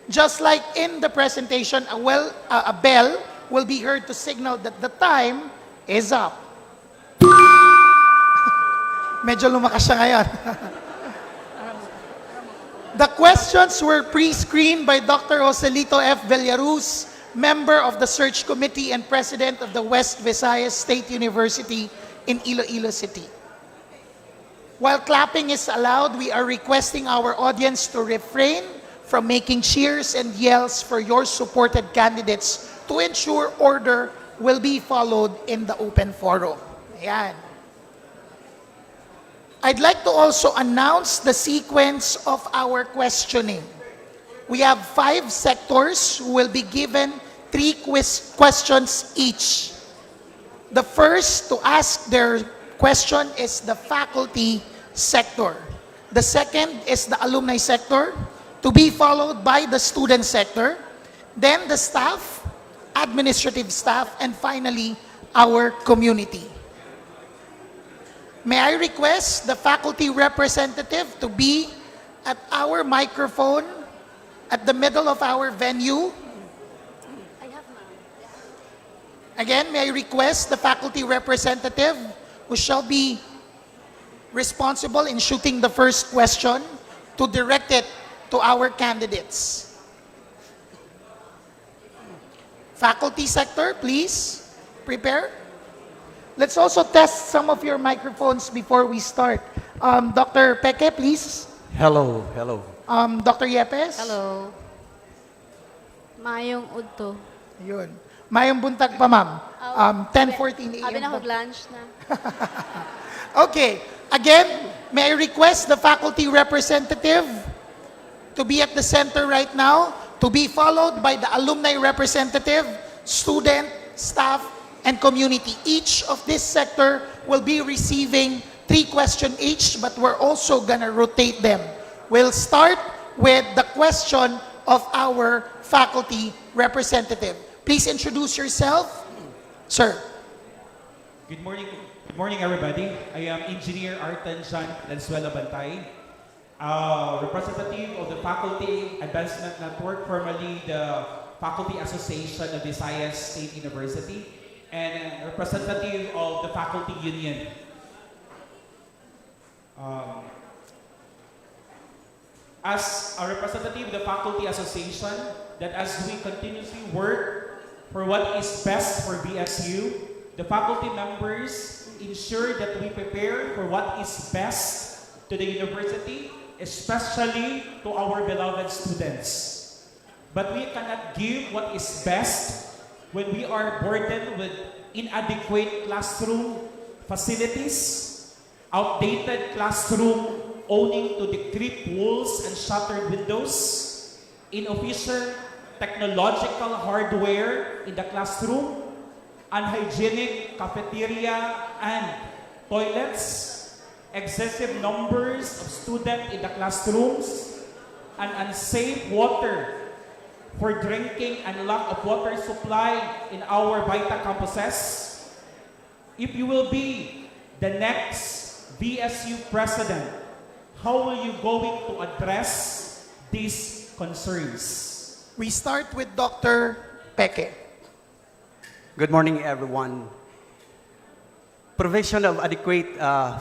Just like in the presentation, a bell will be heard to signal that the time is up. Medyo lumakas siya ngayon. The questions were pre-screened by Dr. Joselito F. Villaruz, member of the Search Committee and President of the West Visayas State University in Iloilo City. While clapping is allowed, we are requesting our audience to refrain from making cheers and yells for your supported candidates to ensure order will be followed in the open forum. Ayan. I'd like to also announce the sequence of our questioning. We have 5 sectors who will be given 3 questions each. The first to ask their question is the faculty sector. The second is the alumni sector, to be followed by the student sector, then the staff, administrative staff, and finally, our community. May I request the faculty representative to be at our microphone at the middle of our venue. Again, may I request the faculty representative who shall be responsible in shooting the first question to direct it to our candidates. Faculty sector, please prepare. Let's also test some of your microphones before we start. Dr. Peke, please. Hello, hello. Dr. Yepes. Hello. Mayong udto. Yun. Mayong buntag pa, ma'am. 10:14 Abi na a.m. lunch na. Okay. Again, may I request the faculty representative to be at the center right now, to be followed by the alumni representative, student, staff, and community. Each of this sector will be receiving 3 questions each, but we're also gonna rotate them. We'll start with the question of our faculty representative. Please introduce yourself, sir. Good morning, everybody. I am Engineer Artan Jean Lanzuela Bantay, representative of the Faculty Advancement Network, formerly the Faculty Association of Visayas State University, and representative of the Faculty Union. As a representative of the Faculty Association, that as we continuously work for what is best for VSU, the faculty members ensure that we prepare for what is best to the university, especially to our beloved students. But we cannot give what is best when we are burdened with inadequate classroom facilities, outdated classroom owing to decrepit walls and shattered windows, inefficient technological hardware in the classroom, unhygienic cafeteria and toilets, excessive numbers of students in the classrooms, and unsafe water for drinking and lack of water supply in our Vita campuses. If you will be the next VSU president, how will you going to address these concerns? We start with Dr. Peke. Good morning, everyone. Provision of adequate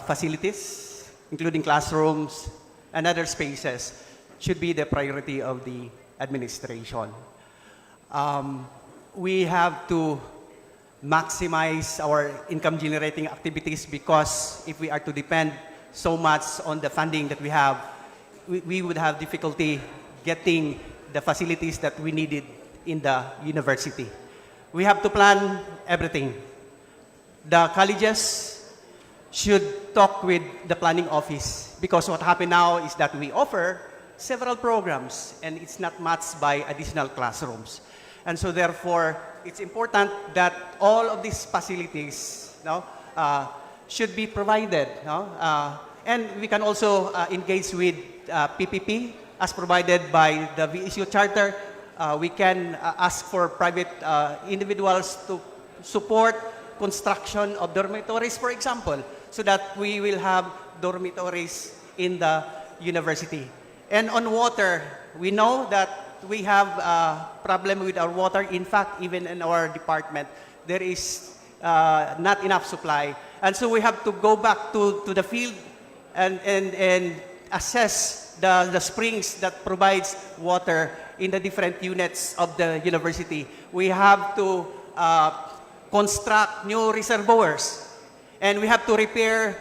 facilities, including classrooms and other spaces, should be the priority of the administration. We have to maximize our income-generating activities, because if we are to depend so much on the funding that we have, we would have difficulty getting the facilities that we needed in the university. We have to plan everything. The colleges should talk with the planning office, because what happened now is that we offer several programs and it's not matched by additional classrooms. And so therefore, it's important that all of these facilities should be provided. And we can also engage with PPP as provided by the VSU Charter. We can ask for private individuals to support construction of dormitories, for example, so that we will have dormitories in the university. And on water, we know that we have a problem with our water. In fact, even in our department, there is not enough supply. And so we have to go back to the field and assess the springs that provides water in the different units of the university. We have to construct new reservoirs, and we have to repair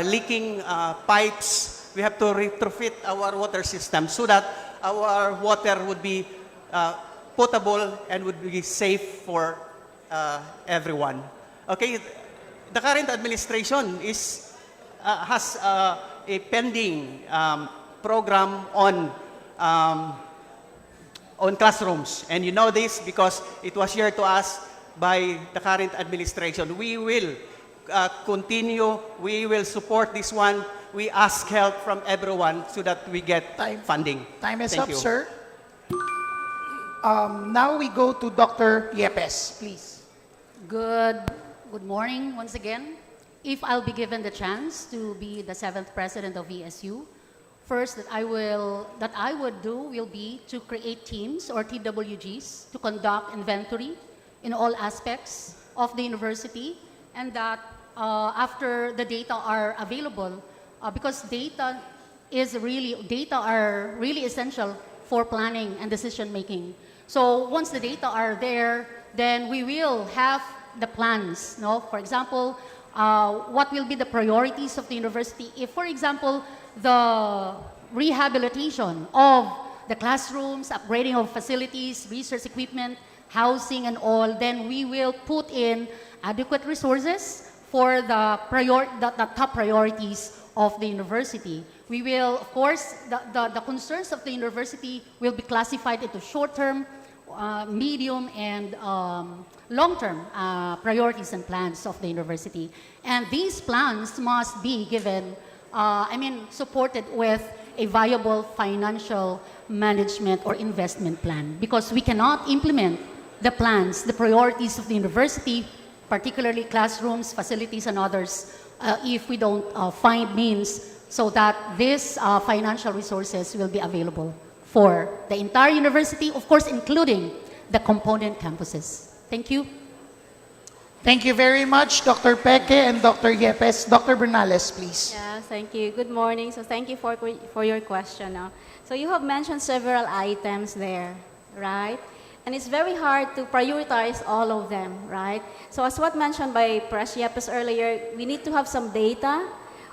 leaking pipes. We have to retrofit our water system so that our water would be potable and would be safe for everyone. Okay, the current administration has a pending program on classrooms, and you know this because it was shared to us by the current administration. We will continue. We will support this one. We ask help from everyone so that we get funding. Time is Thank up, you. sir. Now we go to Dr. Yepes, please. Good morning once again. If I'll be given the chance to be the 7th president of VSU, first that I would do will be to create teams or TWGs to conduct inventory in all aspects of the university, and that after the data are available, because data are really essential for planning and decision making. So once the data are there, then we will have the plans. No? For example, what will be the priorities of the university? If, for example, the rehabilitation of the classrooms, upgrading of facilities, research equipment, housing and all, then we will put in adequate resources for the top priorities of the university. We will, of course, the concerns of the university will be classified into short-term, medium, and long-term priorities and plans of the university. And these plans must be given, supported with a viable financial management or investment plan, because we cannot implement the plans, the priorities of the university, particularly classrooms, facilities, and others, if we don't find means so that these financial resources will be available for the entire university, of course, including the component campuses. Thank you. Thank you very much, Dr. Peke and Dr. Yepes. Dr. Bernales, please. Yeah, thank you. Good morning. So thank you for your question. So you have mentioned several items there, right? And it's very hard to prioritize all of them, right? So as what mentioned by Pres Yepes earlier, we need to have some data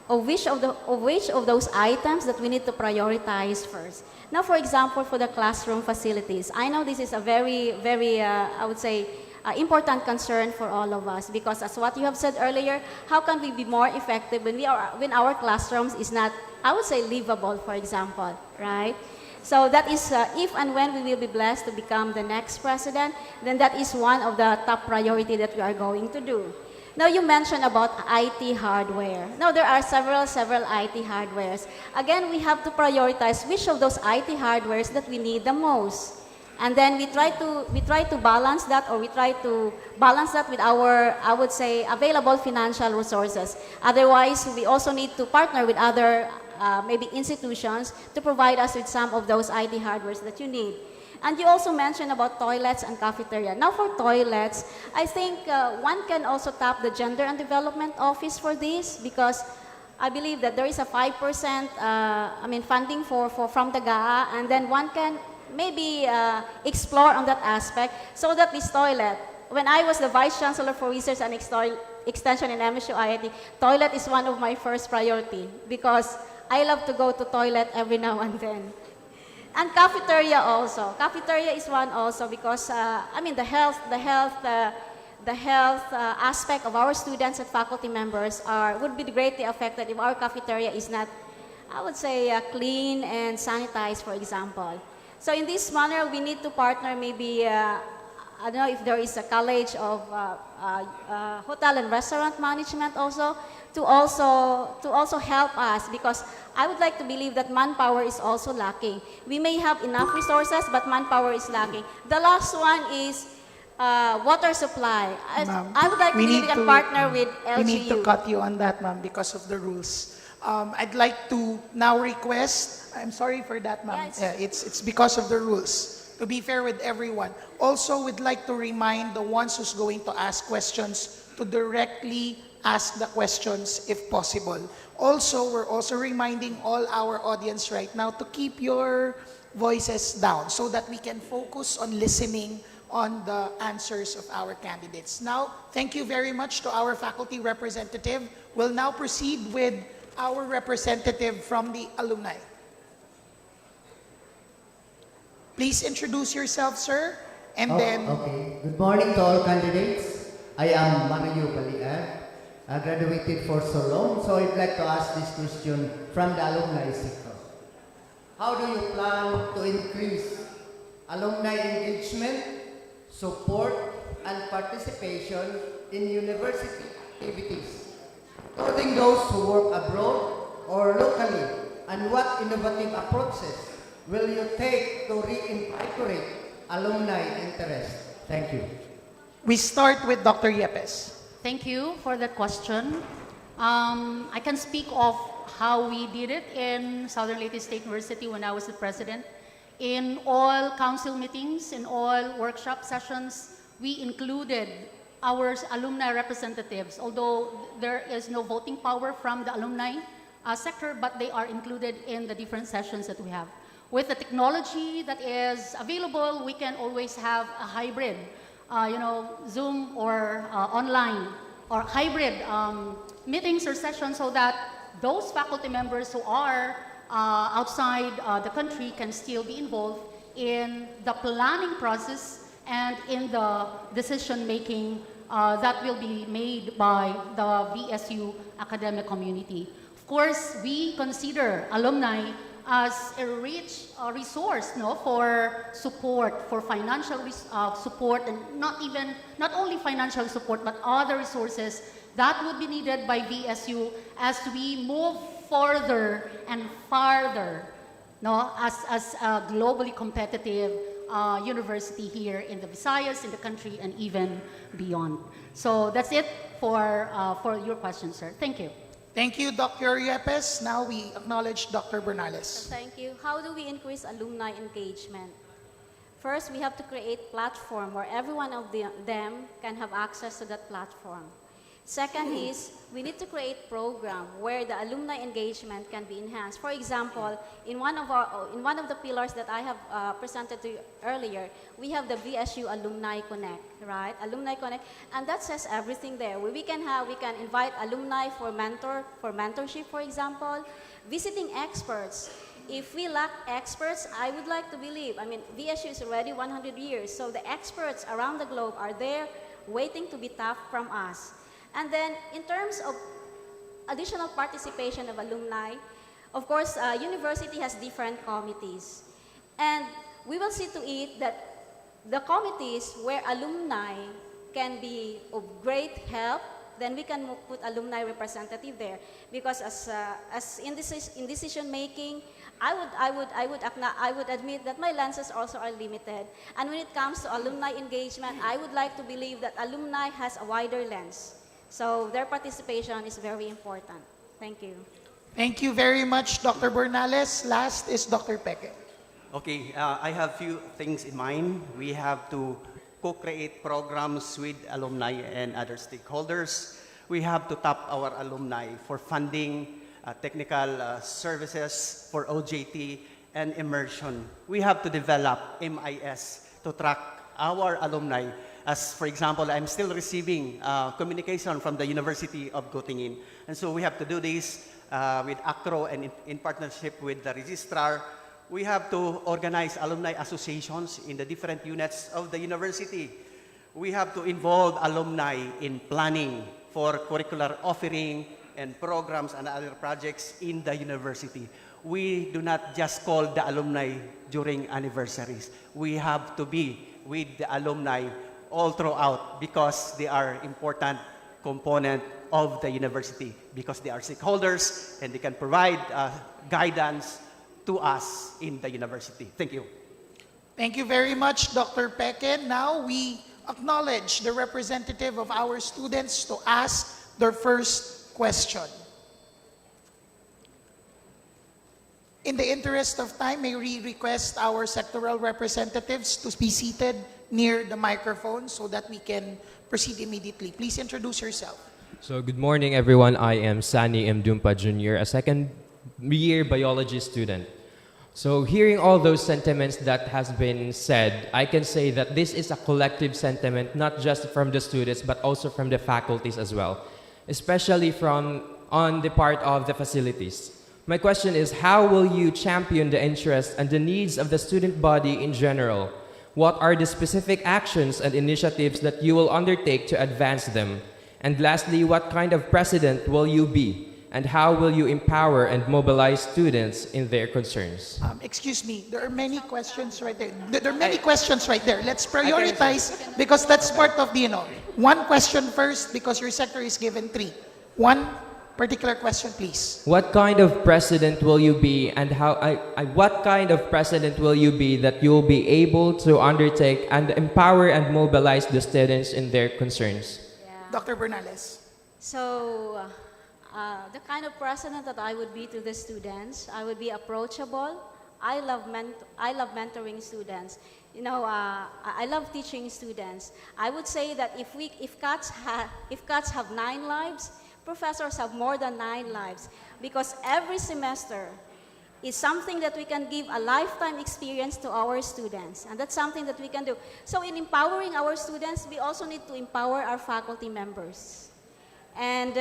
of which of those items that we need to prioritize first. Now, for example, for the classroom facilities, I know this is a very, very, I would say, important concern for all of us, because as what you have said earlier, how can we be more effective when our classrooms is not, I would say, livable, for example, right? So that is, if and when we will be blessed to become the next president, then that is one of the top priority that we are going to do. Now, you mentioned about IT hardware. Now, there are several IT hardwares. Again, we have to prioritize which of those IT hardwares that we need the most. And then we try to balance that, or we try to balance that with our, I would say, available financial resources. Otherwise, we also need to partner with other maybe institutions to provide us with some of those IT hardwares that you need. And you also mentioned about toilets and cafeteria. Now, for toilets, I think one can also tap the Gender and Development Office for this, because I believe that there is a 5% funding from the GAA, and then one can maybe explore on that aspect, so that this toilet, when I was the Vice Chancellor for Research and Extension in MSU IIT, toilet is one of my first priority, because I love to go to toilet every now and then. And cafeteria also. Cafeteria is one also, because the health aspect of our students and faculty members would be greatly affected if our cafeteria is not, I would say, clean and sanitized, for example. So in this manner, we need to partner maybe, I don't know if there is a college of hotel and restaurant management also to also help us, because I would like to believe that manpower is also lacking. We may have enough resources, but manpower is lacking. The last one is water supply. I would like to believe we can partner with LGU. We need to cut you on that, ma'am, because of the rules. I'd like to now request, I'm sorry for that, ma'am. Yeah, It's because of the rules. To be fair with everyone. Also, we'd like to remind the ones who's going to ask questions to directly ask the questions if possible. Also, we're also reminding all our audience right now to keep your voices down so that we can focus on listening on the answers of our candidates. Now, thank you very much to our faculty representative. We'll now proceed with our representative from the alumni. Please introduce yourself, sir, and then... Okay. Good morning to all candidates. I am Mario Balian. I graduated for so long, so I'd like to ask this question from the alumni sector. How do you plan to increase alumni engagement, support, and participation in university activities, including those who work abroad or locally, and what innovative approaches will you take to reinvigorate alumni interest? Thank you. We start with Dr. Yepes. Thank you for that question. I can speak of how we did it in Southern Leyte State University when I was the president. In all council meetings, in all workshop sessions, we included our alumni representatives, although there is no voting power from the alumni sector, but they are included in the different sessions that we have. With the technology that is available, we can always have a hybrid, Zoom or online or hybrid meetings or sessions so that those faculty members who are outside the country can still be involved in the planning process and in the decision making that will be made by the VSU academic community. Of course, we consider alumni as a rich resource for support, for financial support, and not only financial support, but other resources that would be needed by VSU as we move further and farther as a globally competitive university here in the Visayas, in the country, and even beyond. So that's it for your question, sir. Thank you. Thank you, Dr. Yepes. Now we acknowledge Dr. Bernales. Thank you. How do we increase alumni engagement? First, we have to create platform where every one of them can have access to that platform. Second is, we need to create program where the alumni engagement can be enhanced. For example, in one of the pillars that I have presented to you earlier, we have the VSU Alumni Connect, right? Alumni Connect, and that says everything there. We can invite alumni for mentorship, for example, visiting experts. If we lack experts, I would like to believe, VSU is already 100 years, so the experts around the globe are there waiting to be tapped from us. And then, in terms of additional participation of alumni, of course, university has different committees. And we will see to it that the committees where alumni can be of great help, then we can put alumni representative there. Because as in decision making, I would admit that my lenses also are limited. And when it comes to alumni engagement, I would like to believe that alumni has a wider lens. So their participation is very important. Thank you. Thank you very much, Dr. Bernales. Last is Dr. Peke. Okay, I have few things in mind. We have to co-create programs with alumni and other stakeholders. We have to tap our alumni for funding, technical services for OJT and immersion. We have to develop MIS to track our alumni. As for example, I'm still receiving communication from the University of Göttingen. And so we have to do this with ACTRO and in partnership with the registrar. We have to organize alumni associations in the different units of the university. We have to involve alumni in planning for curricular offering and programs and other projects in the university. We do not just call the alumni during anniversaries. We have to be with the alumni all throughout because they are important component of the university, because they are stakeholders and they can provide guidance to us in the university. Thank you. Thank you very much, Dr. Peke. Now we acknowledge the representative of our students to ask their first question. In the interest of time, may we request our sectoral representatives to be seated near the microphone so that we can proceed immediately. Please introduce yourself. So good morning everyone, I am Sani M. Dumpa Jr., a second year biology student. So hearing all those sentiments that has been said, I can say that this is a collective sentiment, not just from the students, but also from the faculties as well, especially from on the part of the facilities. My question is, how will you champion the interests and the needs of the student body in general? What are the specific actions and initiatives that you will undertake to advance them? And lastly, what kind of president will you be? And how will you empower and mobilize students in their concerns? Excuse me, there are many questions right there. There are many questions right there. Let's prioritize because that's part of the, one question first because your sector is given 3. One particular question, please. What kind of president will you be, and what kind of president will you be that you will be able to undertake and empower and mobilize the students in their concerns? Dr. Bernales. So, the kind of president that I would be to the students, I would be approachable. I love mentoring students. I love teaching students. I would say that if cats have 9 lives, professors have more than 9 lives, because every semester is something that we can give a lifetime experience to our students, and that's something that we can do. So in empowering our students, we also need to empower our faculty members. And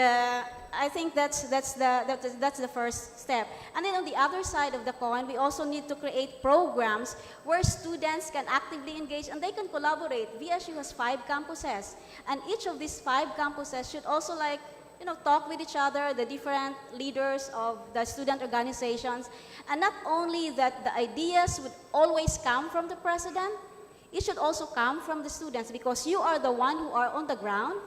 I think that's the first step. And then on the other side of the coin, we also need to create programs where students can actively engage and they can collaborate. VSU has 5 campuses, and each of these 5 campuses should also talk with each other, the different leaders of the student organizations. And not only that the ideas would always come from the president, it should also come from the students, because you are the one who are on the ground.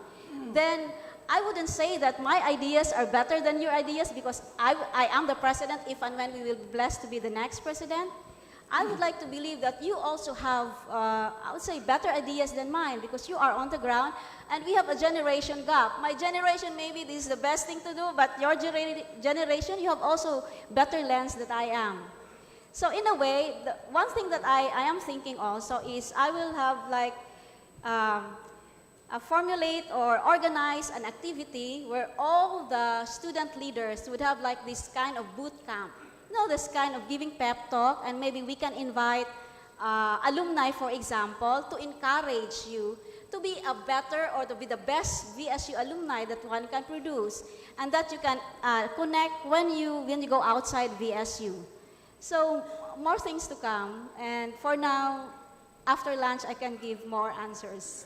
Then I wouldn't say that my ideas are better than your ideas because I am the president if and when we will be blessed to be the next president. I would like to believe that you also have, I would say, better ideas than mine because you are on the ground and we have a generation gap. My generation, maybe this is the best thing to do, but your generation, you have also better lens than I am. So in a way, one thing that I am thinking also is I will have formulate or organize an activity where all the student leaders would have this kind of boot camp. This kind of giving pep talk, and maybe we can invite alumni, for example, to encourage you to be a better or to be the best VSU alumni that one can produce, and that you can connect when you go outside VSU. So more things to come, and for now, after lunch, I can give more answers.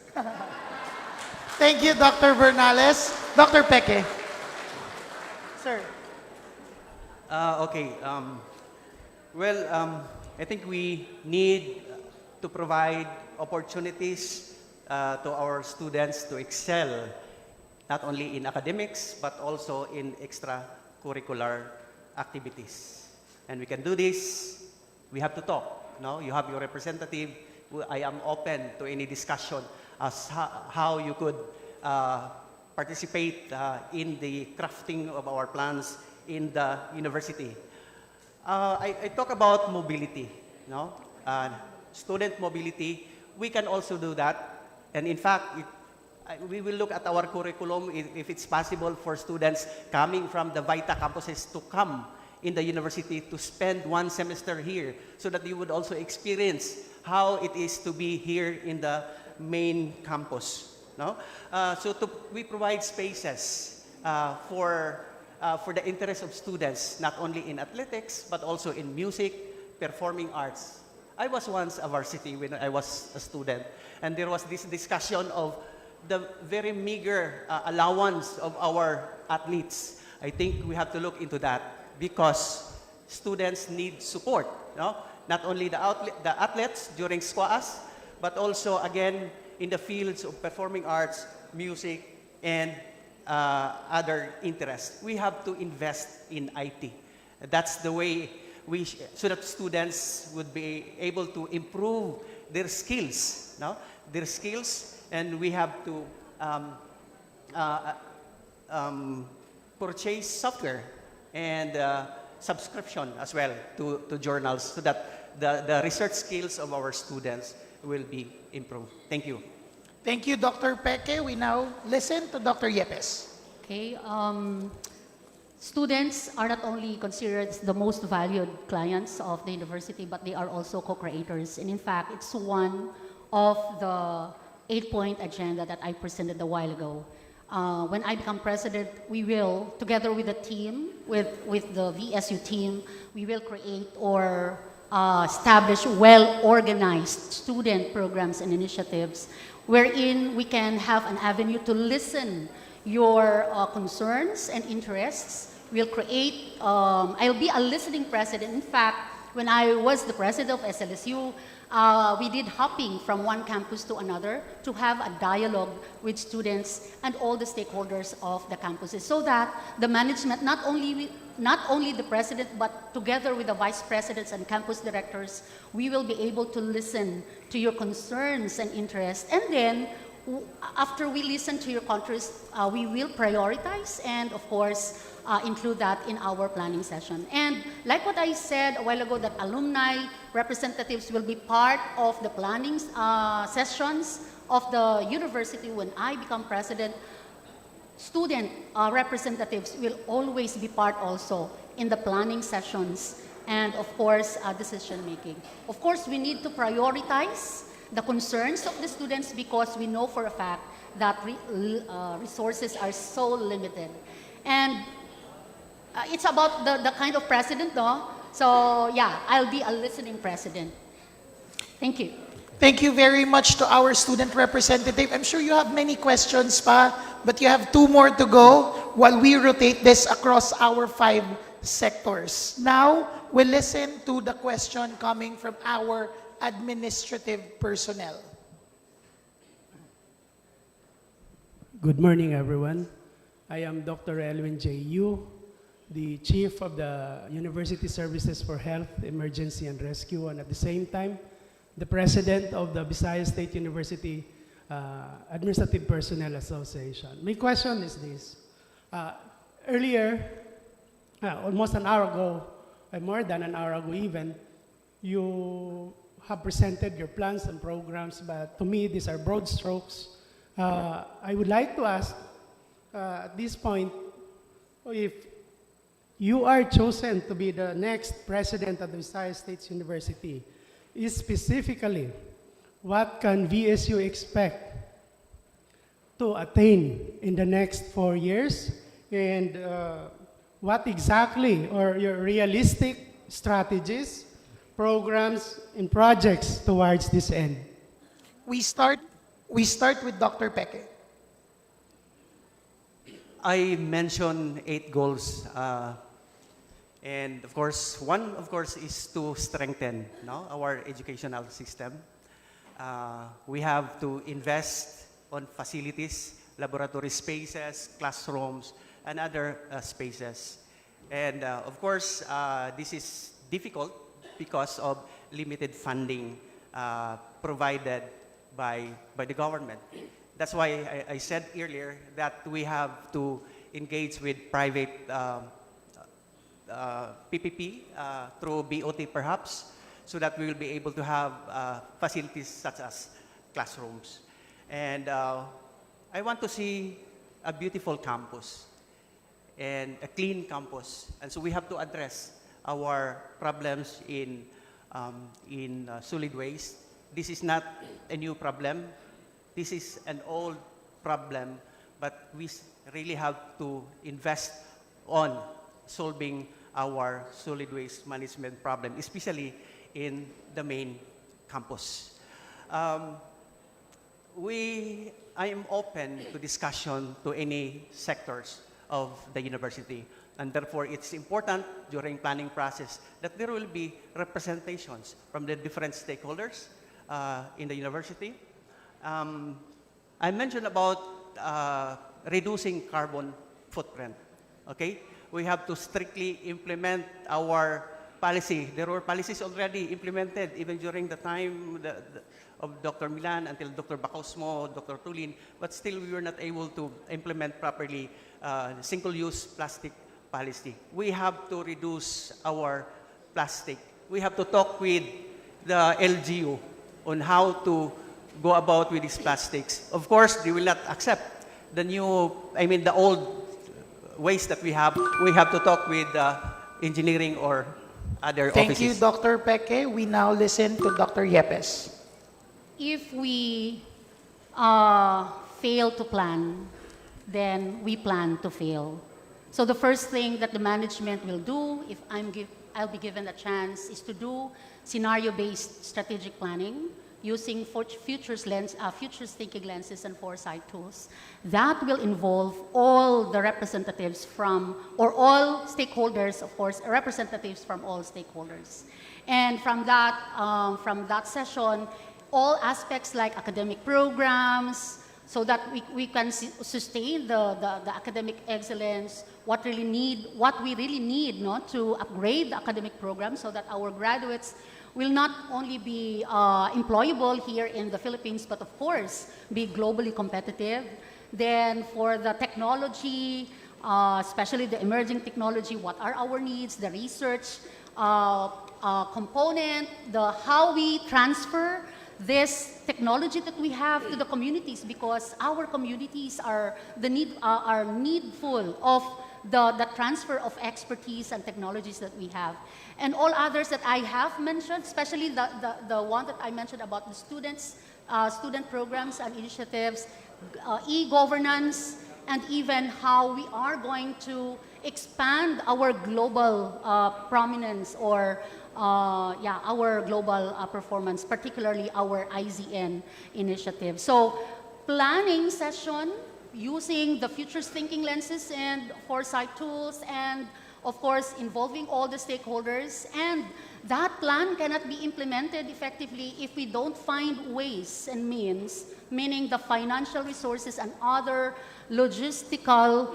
Thank you, Dr. Bernales. Dr. Peke. Sir. Okay. I think we need to provide opportunities to our students to excel, not only in academics, but also in extracurricular activities. And we can do this. We have to talk. You have your representative. I am open to any discussion as how you could participate in the crafting of our plans in the university. I talk about mobility, student mobility. We can also do that. And in fact, we will look at our curriculum if it's possible for students coming from the VITA campuses to come in the university to spend 1 semester here so that you would also experience how it is to be here in the main campus. We provide spaces for the interest of students, not only in athletics, but also in music, performing arts. I was once a varsity when I was a student, and there was this discussion of the very meager allowance of our athletes. I think we have to look into that because students need support. Not only the athletes during SQAAS, but also, again, in the fields of performing arts, music, and other interests. We have to invest in IT. That's the way so that students would be able to improve their skills, and we have to purchase software and subscription as well to journals so that the research skills of our students will be improved. Thank you. Thank you, Dr. Peke. We now listen to Dr. Yepes. Okay. Students are not only considered the most valued clients of the university, but they are also co-creators. And in fact, it's one of the 8-point agenda that I presented a while ago. When I become president, we will, together with the team, with the VSU team, we will create or establish well-organized student programs and initiatives wherein we can have an avenue to listen your concerns and interests. We'll create, I'll be a listening president. In fact, when I was the president of SLSU, we did hopping from one campus to another to have a dialogue with students and all the stakeholders of the campuses so that the management, not only the president, but together with the vice presidents and campus directors, we will be able to listen to your concerns and interests. And then, after we listen to your concerns, we will prioritize and, of course, include that in our planning session. And like what I said a while ago, that alumni representatives will be part of the planning sessions of the university when I become president. Student representatives will always be part also in the planning sessions and, of course, decision making. Of course, we need to prioritize the concerns of the students because we know for a fact that resources are so limited. And it's about the kind of president, no? So yeah, I'll be a listening president. Thank you. Thank you very much to our student representative. I'm sure you have many questions pa, but you have 2 more to go while we rotate this across our 5 sectors. Now, we'll listen to the question coming from our administrative personnel. Good morning, everyone. I am Dr. Elwin J. Yu, the Chief of the University Services for Health, Emergency, and Rescue, and at the same time, the President of the Visayas State University Administrative Personnel Association. My question is this. Earlier, almost an hour ago, more than an hour ago even, you have presented your plans and programs, but to me, these are broad strokes. I would like to ask, at this point, if you are chosen to be the next president of the Visayas State University, is specifically, what can VSU expect to attain in the next 4 years? And what exactly are your realistic strategies, programs, and projects towards this end? We start with Dr. Peke. I mentioned 8 goals. And of course, one is to strengthen our educational system. We have to invest on facilities, laboratory spaces, classrooms, and other spaces. And of course, this is difficult because of limited funding provided by the government. That's why I said earlier that we have to engage with private PPP through BOT perhaps, so that we will be able to have facilities such as classrooms. And I want to see a beautiful campus and a clean campus. And so we have to address our problems in solid waste. This is not a new problem. This is an old problem, but we really have to invest on solving our solid waste management problem, especially in the main campus. I am open to discussion to any sectors of the university, and therefore it's important during planning process that there will be representations from the different stakeholders in the university. I mentioned about reducing carbon footprint, okay? We have to strictly implement our policy. There were policies already implemented even during the time of Dr. Milan until Dr. Bacosmo, Dr. Tulin, but still we were not able to implement properly single-use plastic policy. We have to reduce our plastic. We have to talk with the LGU on how to go about with these plastics. Of course, they will not accept the old ways that we have. We have to talk with engineering or other Thank you, offices. Dr. Peke. We now listen to Dr. Yepes. If we fail to plan, then we plan to fail. So the first thing that the management will do, if I'll be given a chance, is to do scenario-based strategic planning using futures thinking lenses and foresight tools. That will involve all the representatives or all stakeholders, of course, representatives from all stakeholders. And from that session, all aspects like academic programs, so that we can sustain the academic excellence, what we really need to upgrade the academic program so that our graduates will not only be employable here in the Philippines, but of course be globally competitive. Then for the technology, especially the emerging technology, what are our needs, the research component, how we transfer this technology that we have to the communities, because our communities are needful of the transfer of expertise and technologies that we have. And all others that I have mentioned, especially the one that I mentioned about the student programs and initiatives, e-governance, and even how we are going to expand our global prominence or our global performance, particularly our IZN initiative. So planning session using the futures thinking lenses and foresight tools, and of course involving all the stakeholders. And that plan cannot be implemented effectively if we don't find ways and means, meaning the financial resources and other logistical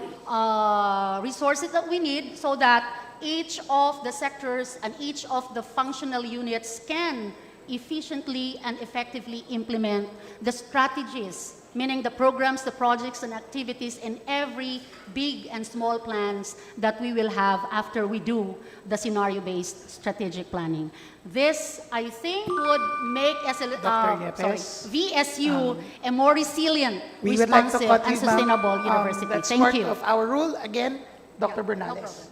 resources that we need, so that each of the sectors and each of the functional units can efficiently and effectively implement the strategies, meaning the programs, the projects, and activities in every big and small plans that we will have after we do the scenario-based strategic planning. This, I think, would make VSU a more resilient, We would like to responsive, cut and you, ma'am. sustainable university. That's Thank part you. of our rule. Again, Dr. No Bernales. problem.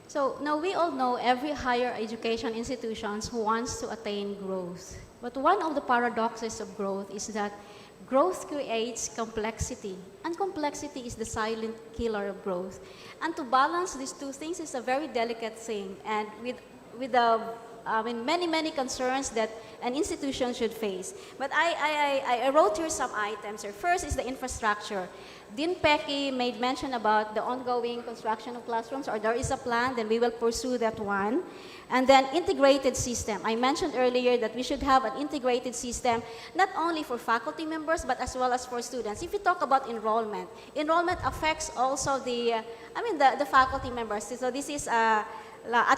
So now we all know every higher education institutions wants to attain growth. But one of the paradoxes of growth is that growth creates complexity, and complexity is the silent killer of growth. And to balance these two things is a very delicate thing, and with many concerns that an institution should face. But I wrote here some items here. First is the infrastructure. Dean Pecky made mention about the ongoing construction of classrooms, or there is a plan, then we will pursue that one. And then integrated system. I mentioned earlier that we should have an integrated system, not only for faculty members, but as well as for students. If you talk about enrollment affects also the faculty members. So this is a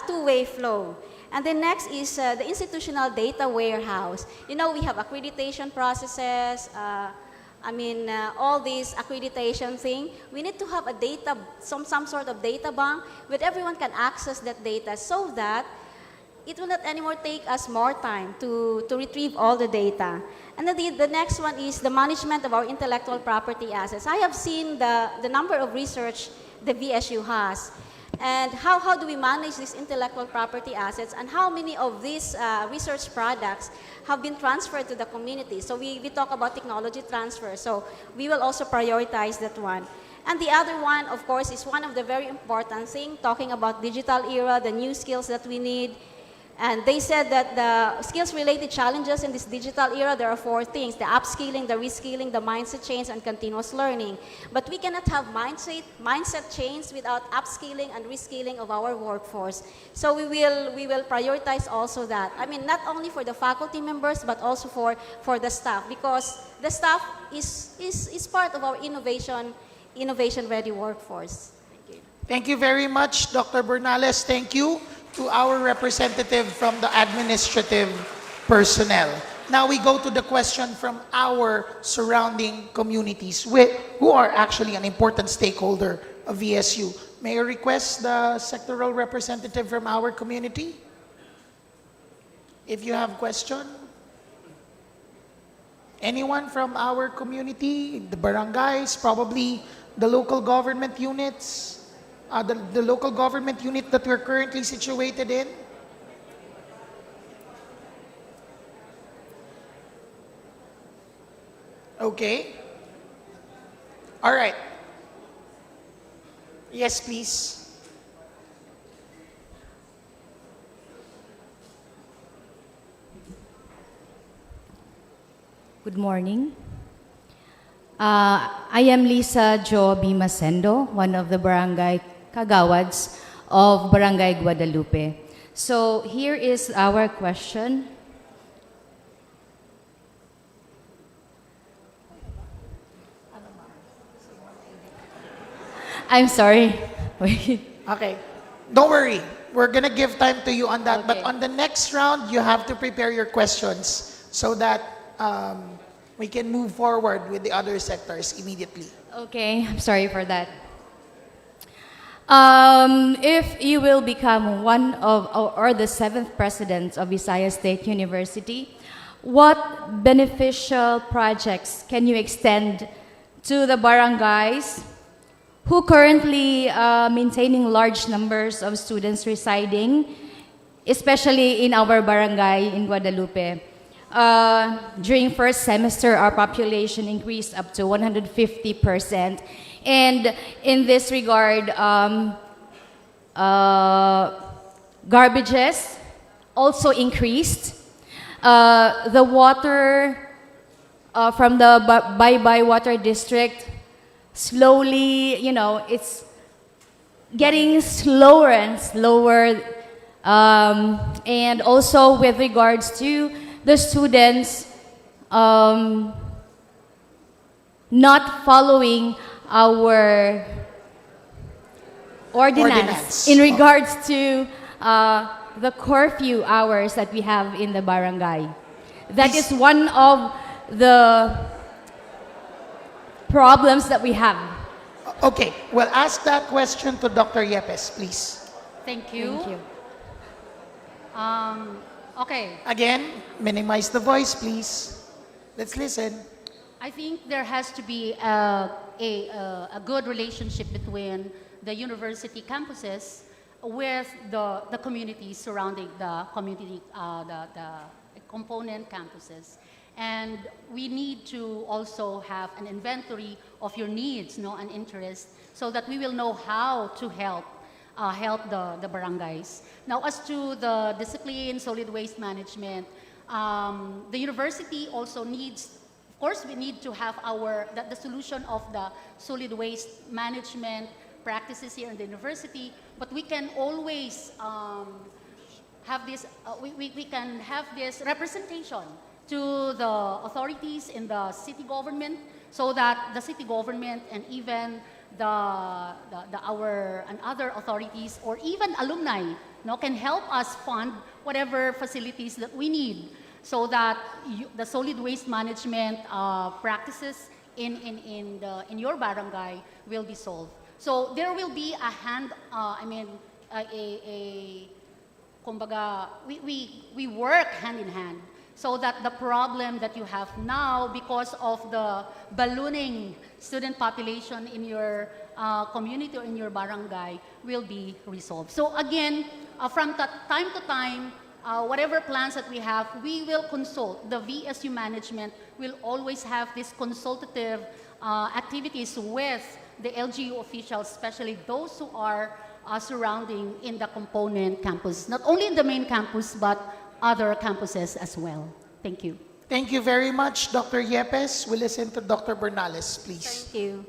two-way flow. And then next is the institutional data warehouse. You know, we have accreditation processes, all these accreditation thing. We need to have a data, some sort of data bank where everyone can access that data, so that it will not anymore take us more time to retrieve all the data. And then the next one is the management of our intellectual property assets. I have seen the number of research the VSU has. And how do we manage these intellectual property assets, and how many of these research products have been transferred to the community? So we talk about technology transfer, so we will also prioritize that one. And the other one, of course, is one of the very important things, talking about digital era, the new skills that we need. And they said that the skills-related challenges in this digital era, there are 4 things: the upskilling, the reskilling, the mindset change, and continuous learning. But we cannot have mindset change without upskilling and reskilling of our workforce. So we will prioritize also that. I mean, not only for the faculty members, but also for the staff, because the staff is part of our innovation-ready workforce. Thank you. Thank you very much, Dr. Bernales. Thank you to our representative from the administrative personnel. Now we go to the question from our surrounding communities, who are actually an important stakeholder of VSU. May I request the sectoral representative from our community? If you have question. Anyone from our community, the barangays, probably the local government units, the local government unit that we're currently situated in? Okay. All right. Yes, please. Good morning. I am Lisa Jo Bimasendo, one of the barangay kagawads of Barangay Guadalupe. So here is our question. I'm sorry. Wait. Okay. Don't worry. We're gonna give time to you on that. But Okay. on the next round, you have to prepare your questions so that we can move forward with the other sectors immediately. Okay, I'm sorry for that. If you will become one of or the 7th president of Visayas State University, what beneficial projects can you extend to the barangays who currently maintaining large numbers of students residing, especially in our barangay in Guadalupe? During first semester, our population increased up to 150%. And in this regard, garbages also increased. The water from the Baybay Water District slowly, it's getting slower and slower. And also with regards to the students not following our ordinance in regards to the curfew hours that we have in the barangay. That is one of the problems that we have. Okay, well, ask that question to Dr. Yepes, please. Thank you. Thank you. Okay, Again, minimize the voice, please. Let's listen. I think there has to be a good relationship between the university campuses with the communities surrounding the community, the component campuses. And we need to also have an inventory of your needs, and interests, so that we will know how to help the barangays. Now, as to the discipline, solid waste management, the university also needs, of course, we need to have the solution of the solid waste management practices here in the university, but we can always have this, we can have this representation to the authorities in the city government, so that the city government and even our and other authorities or even alumni can help us fund whatever facilities that we need, so that the solid waste management practices in your barangay will be solved. So there will be kumbaga, we work hand in hand, so that the problem that you have now because of the ballooning student population in your community or in your barangay will be resolved. So again, from time to time, whatever plans that we have, we will consult. The VSU management will always have these consultative activities with the LGU officials, especially those who are surrounding in the component campus, not only in the main campus, but other campuses as well. Thank you. Thank you very much, Dr. Yepes. We'll listen to Dr. Bernales, please. Thank you.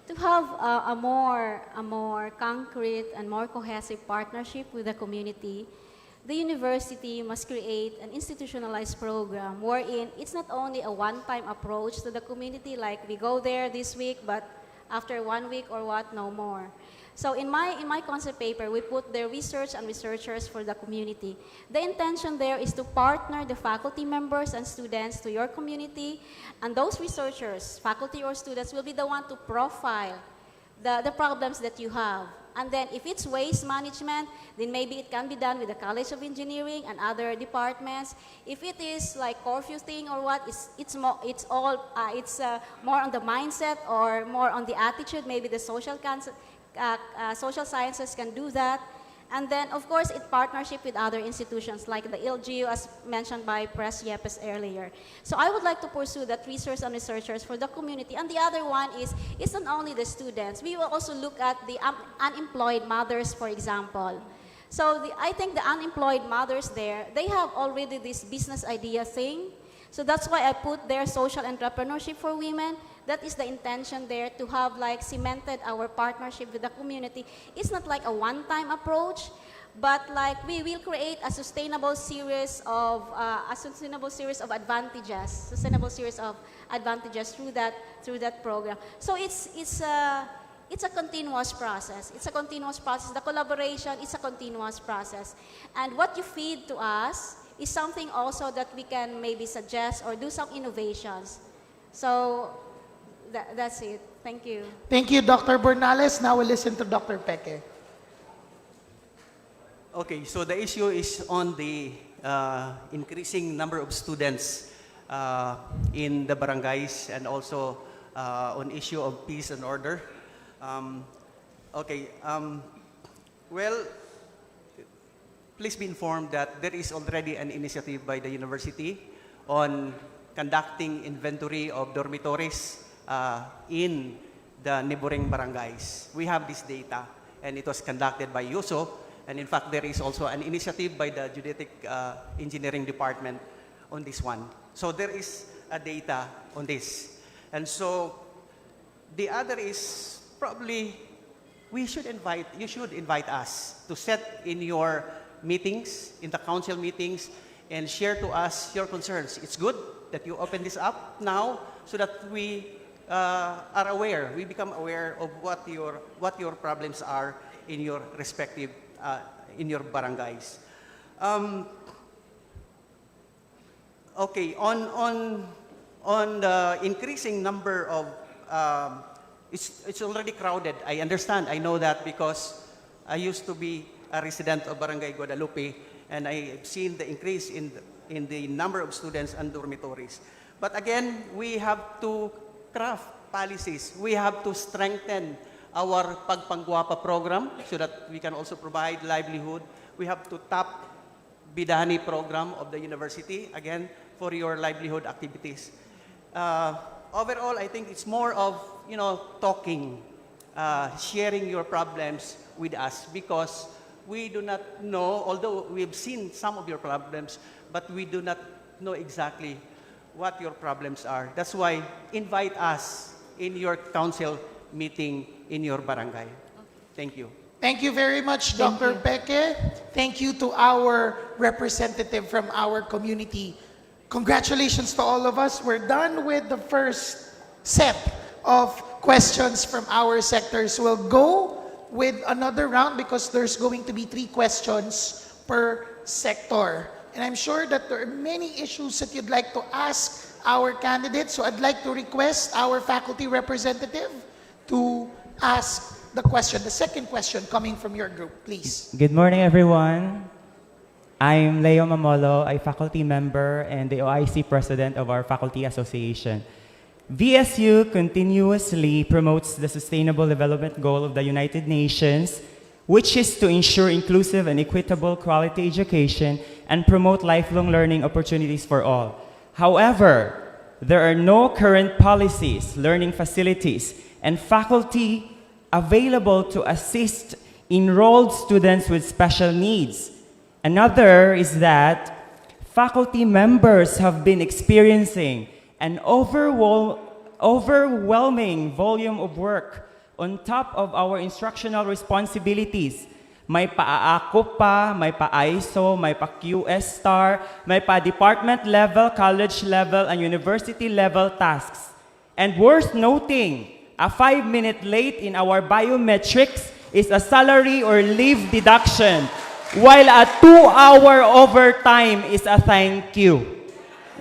To have a more concrete and more cohesive partnership with the community, the university must create an institutionalized program wherein it's not only a one-time approach to the community, like we go there this week, but after 1 week or what, no more. So in my concept paper, we put the research and researchers for the community. The intention there is to partner the faculty members and students to your community, and those researchers, faculty or students, will be the one to profile the problems that you have. And then if it's waste management, then maybe it can be done with the College of Engineering and other departments. If it is like curfew thing or what, it's more on the mindset or more on the attitude. Maybe the social sciences can do that. And then, of course, in partnership with other institutions like the LGU, as mentioned by Pres Yepes earlier. So I would like to pursue that research and researchers for the community. And the other one is, it's not only the students. We will also look at the unemployed mothers, for example. So I think the unemployed mothers there, they have already this business idea thing. So that's why I put there social entrepreneurship for women. That is the intention there, to have like cemented our partnership with the community. It's not like a one-time approach, but like we will create a sustainable series of advantages through that program. So it's a continuous process. It's a continuous process. The collaboration is a continuous process, and what you feed to us is something also that we can maybe suggest or do some innovations. So that's it. Thank you. Thank you, Dr. Bernales. Now we'll listen to Dr. Peke. Okay, so the issue is on the increasing number of students in the barangays, and also on issue of peace and order. Well, please be informed that there is already an initiative by the university on conducting inventory of dormitories in the neighboring barangays. We have this data, and it was conducted by USO, and in fact, there is also an initiative by the Geodetic Engineering Department on this one. So there is a data on this. And so the other is probably you should invite us to set in your meetings, in the council meetings, and share to us your concerns. It's good that you open this up now so that we are aware, we become aware of what your problems are in your respective, in your barangays. Okay, on the increasing number of, it's already crowded. I understand, I know that because I used to be a resident of Barangay Guadalupe, and I've seen the increase in the number of students and dormitories. But again, we have to craft policies. We have to strengthen our Pagpangguapa program so that we can also provide livelihood. We have to tap Bidani program of the university, again, for your livelihood activities. Overall, I think it's more of, talking, sharing your problems with us, because we do not know, although we've seen some of your problems, but we do not know exactly what your problems are. That's why invite us in your council meeting in your barangay. Thank you. Thank you very much, Dr. Peke. Thank you to our representative from our community. Congratulations to all of us. We're done with the first set of questions from our sectors. We'll go with another round because there's going to be 3 questions per sector. And I'm sure that there are many issues that you'd like to ask our candidates. So I'd like to request our faculty representative to ask the question, the second question coming from your group, please. Good morning, everyone. I'm Leo Mamolo, a faculty member and the OIC president of our faculty association. VSU continuously promotes the Sustainable Development Goal of the United Nations, which is to ensure inclusive and equitable quality education and promote lifelong learning opportunities for all. However, there are no current policies, learning facilities, and faculty available to assist enrolled students with special needs. Another is that faculty members have been experiencing an overwhelming volume of work on top of our instructional responsibilities. May pa-AACO pa, may pa-ISO, may pa-QS Star, may pa-department level, college level, and university level tasks. And worth noting, a 5-minute late in our biometrics is a salary or leave deduction, while a 2-hour overtime is a thank you.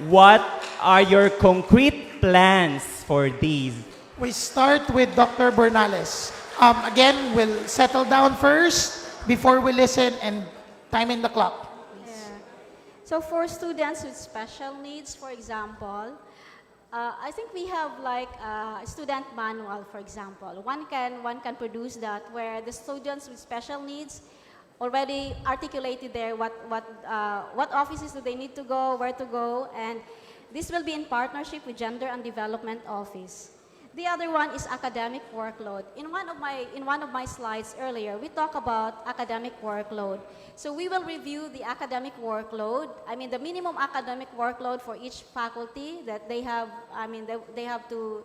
What are your concrete plans for these? We start with Dr. Bernales. Again, we'll settle down first before we listen and time in the clock. Yeah. So for students with special needs, for example, I think we have like a student manual, for example. One can produce that where the students with special needs already articulated there what offices do they need to go, where to go, and this will be in partnership with Gender and Development Office. The other one is academic workload. In one of my slides earlier, we talk about academic workload. So we will review the academic workload. I mean, the minimum academic workload for each faculty that they have. I mean, they have to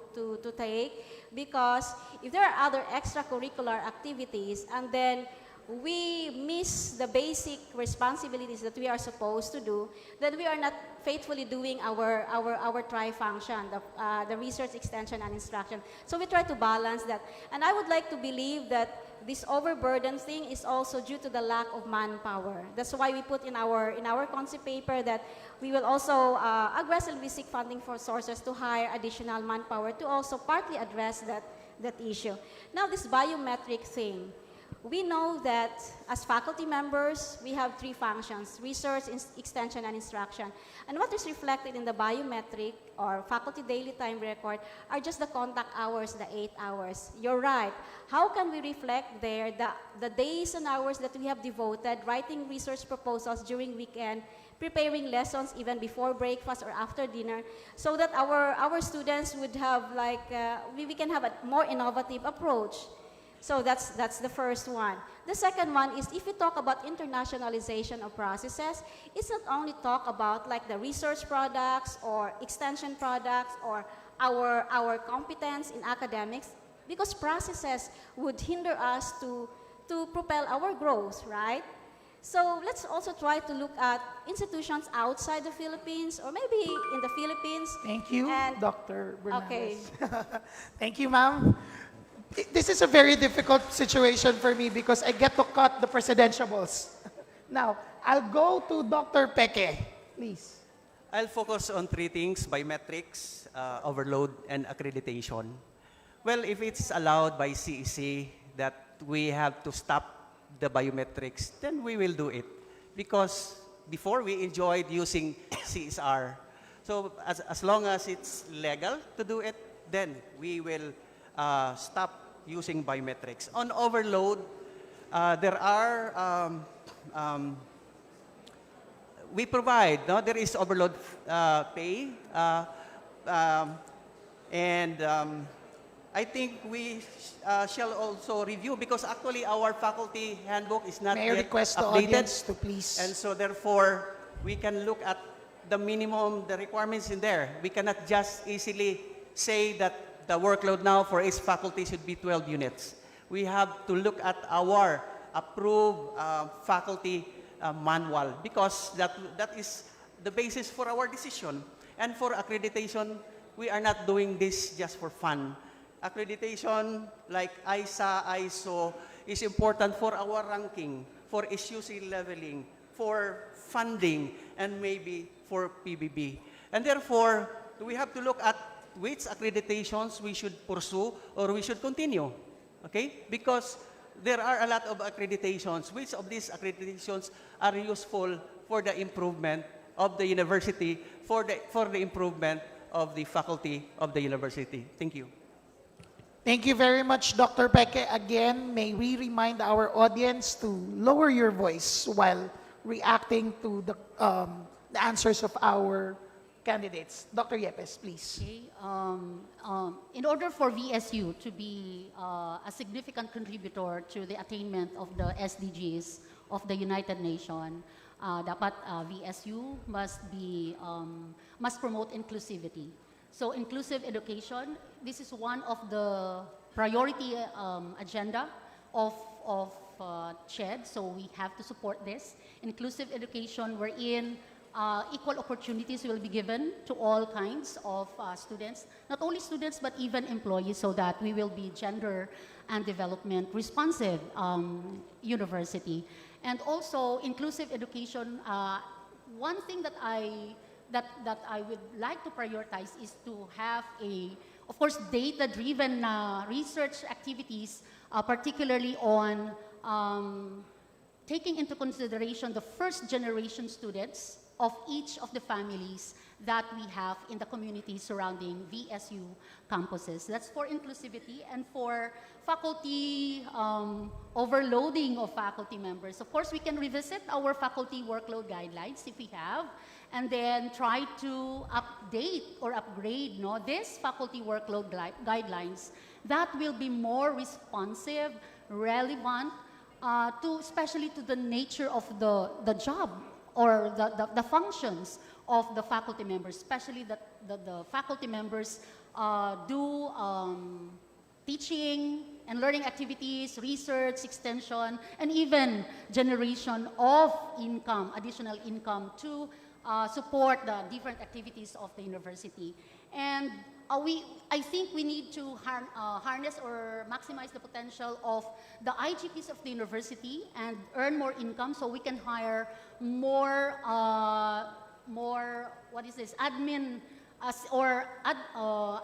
take, because if there are other extracurricular activities and then we miss the basic responsibilities that we are supposed to do, then we are not faithfully doing our tri-function, the research, extension, and instruction. So we try to balance that. And I would like to believe that this overburden thing is also due to the lack of manpower. That's why we put in our concept paper that we will also aggressively seek funding for sources to hire additional manpower to also partly address that issue. Now, this biometric thing. We know that as faculty members, we have 3 functions: research, extension, and instruction. And what is reflected in the biometric or faculty daily time record are just the contact hours, the 8 hours. You're right. How can we reflect there the days and hours that we have devoted writing research proposals during weekend, preparing lessons even before breakfast or after dinner, so that our students would have like, we can have a more innovative approach. So that's the first one. The second one is, if we talk about internationalization of processes, it's not only talk about like the research products or extension products or our competence in academics, because processes would hinder us to propel our growth, right? So let's also try to look at institutions outside the Philippines or maybe in the Philippines. Thank you, And- Dr. Bernales. Okay. Thank you, ma'am. This is a very difficult situation for me because I get to cut the presidentiables. Now, I'll go to Dr. Peke, please. I'll focus on 3 things: biometrics, overload, and accreditation. Well, if it's allowed by CEC that we have to stop the biometrics, then we will do it. Because before we enjoyed using CSR. So as long as it's legal to do it, then we will stop using biometrics. On overload, there are, we provide, no? There is overload pay, and I think we shall also review, because actually our faculty handbook is not May I yet request the updated. audience to please. And so therefore, we can look at the minimum, the requirements in there. We cannot just easily say that the workload now for each faculty should be 12 units. We have to look at our approved faculty manual, because that is the basis for our decision. And for accreditation, we are not doing this just for fun. Accreditation like ISA, ISO is important for our ranking, for SUC leveling, for funding, and maybe for PBB. And therefore, we have to look at which accreditations we should pursue or we should continue, okay? Because there are a lot of accreditations. Which of these accreditations are useful for the improvement of the university, for the improvement of the faculty of the university? Thank you. Thank you very much, Dr. Peke. Again, may we remind our audience to lower your voice while reacting to the answers of our candidates. Dr. Yepes, please. Okay. In order for VSU to be a significant contributor to the attainment of the SDGs of the United Nations, dapat VSU must promote inclusivity. So inclusive education, this is one of the priority agenda of CHED, so we have to support this. Inclusive education wherein equal opportunities will be given to all kinds of students, not only students but even employees, so that we will be gender and development responsive university. And also inclusive education. One thing that I would like to prioritize is to have of course, data-driven research activities, particularly on taking into consideration the first generation students of each of the families that we have in the community surrounding VSU campuses. That's for inclusivity and for faculty overloading of faculty members. Of course, we can revisit our faculty workload guidelines if we have, and then try to update or upgrade this faculty workload guidelines that will be more responsive, relevant, especially to the nature of the job or the functions of the faculty members, especially that the faculty members do teaching and learning activities, research, extension, and even generation of income, additional income to support the different activities of the university. And I think we need to harness or maximize the potential of the IGPs of the university and earn more income so we can hire more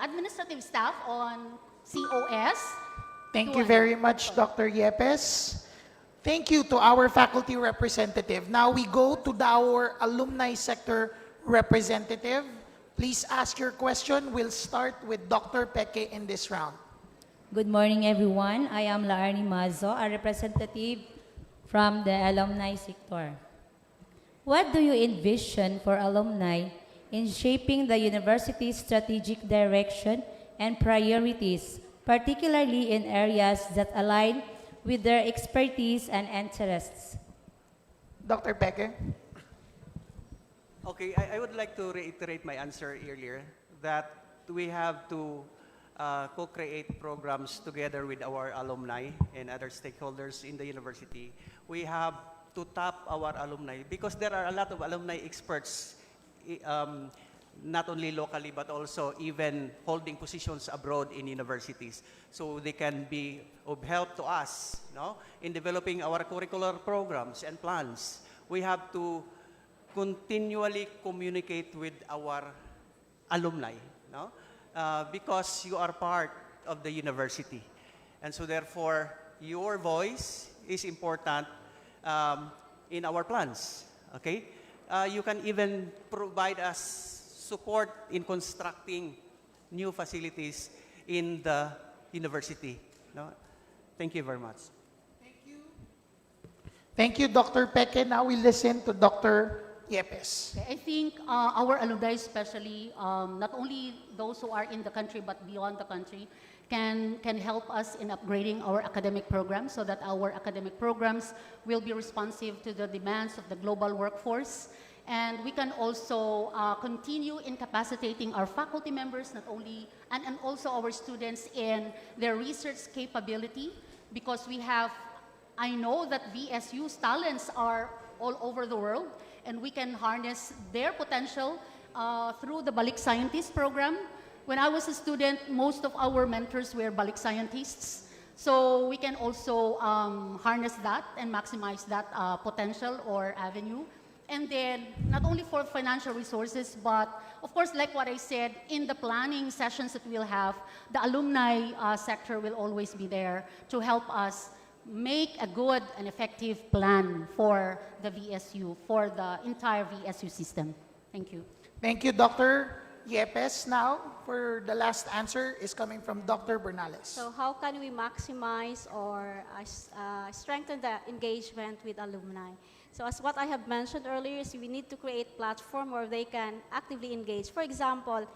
administrative staff on COS. Thank you very much, Dr. Yepes. Thank you to our faculty representative. Now we go to our alumni sector representative. Please ask your question. We'll start with Dr. Peke in this round. Good morning, everyone. I am Laarni Mazo, a representative from the alumni sector. What do you envision for alumni in shaping the university's strategic direction and priorities, particularly in areas that align with their expertise and interests? Dr. Peke? Okay, I would like to reiterate my answer earlier that we have to co-create programs together with our alumni and other stakeholders in the university. We have to tap our alumni because there are a lot of alumni experts, not only locally but also even holding positions abroad in universities. So they can be of help to us in developing our curricular programs and plans. We have to continually communicate with our alumni, because you are part of the university. And so therefore, your voice is important in our plans, okay? You can even provide us support in constructing new facilities in the university. Thank you very much. Thank you, Dr. Peke. Now we listen to Dr. Yepes. I think our alumni, especially not only those who are in the country but beyond the country, can help us in upgrading our academic programs so that our academic programs will be responsive to the demands of the global workforce. And we can also continue incapacitating our faculty members, not only, and also our students in their research capability, because I know that VSU's talents are all over the world, and we can harness their potential through the Balik Scientist program. When I was a student, most of our mentors were Balik scientists. So we can also harness that and maximize that potential or avenue. And then, not only for financial resources, but of course, like what I said, in the planning sessions that we'll have, the alumni sector will always be there to help us make a good and effective plan for the VSU, for the entire VSU system. Thank you. Thank you, Dr. Yepes. Now, for the last answer is coming from Dr. Bernales. So how can we maximize or strengthen the engagement with alumni? So as what I have mentioned earlier, is we need to create platform where they can actively engage. For example,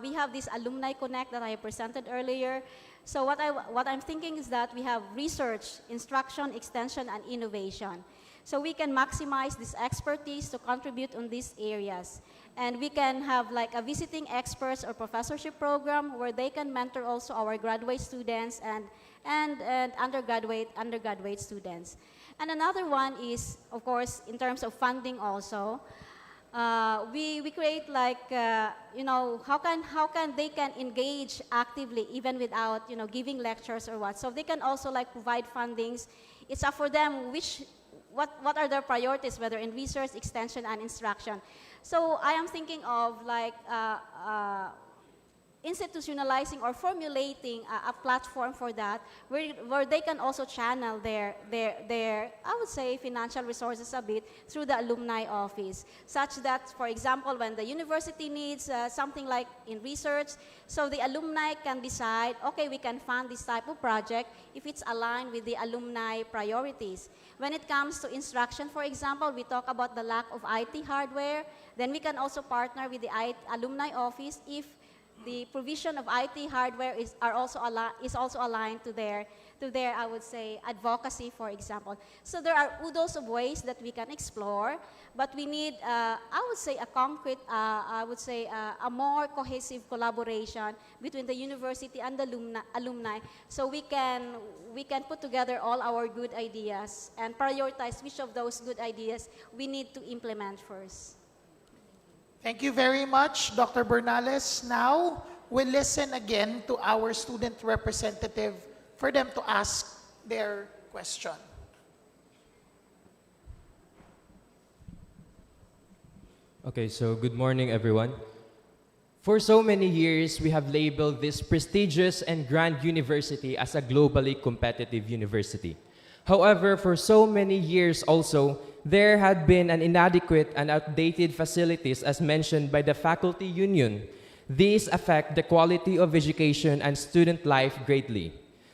we have this Alumni Connect that I presented earlier. So what I'm thinking is that we have research, instruction, extension, and innovation. So we can maximize this expertise to contribute on these areas. And we can have like a visiting experts or professorship program where they can mentor also our graduate students and undergraduate students. And another one is, of course, in terms of funding also, we create like, how can they can engage actively even without, giving lectures or what. So they can also like provide fundings. It's up for them what are their priorities, whether in research, extension, and instruction. So I am thinking of like institutionalizing or formulating a platform for that, where they can also channel their I would say financial resources a bit through the alumni office, such that, for example, when the university needs something like in research, so the alumni can decide, okay, we can fund this type of project if it's aligned with the alumni priorities. When it comes to instruction, for example, we talk about the lack of IT hardware, then we can also partner with the alumni office if the provision of IT hardware is also aligned to their I would say advocacy, for example. So there are oodles of ways that we can explore, but we need I would say a concrete a more cohesive collaboration between the university and the alumni, so we can put together all our good ideas and prioritize which of those good ideas we need to implement first. Thank you very much, Dr. Bernales. Now, we'll listen again to our student representative for them to ask their question. Okay, so good morning, everyone. For so many years, we have labeled this prestigious and grand university as a globally competitive university. However, for so many years also, there had been an inadequate and outdated facilities as mentioned by the faculty union. These affect the quality of education and student life greatly.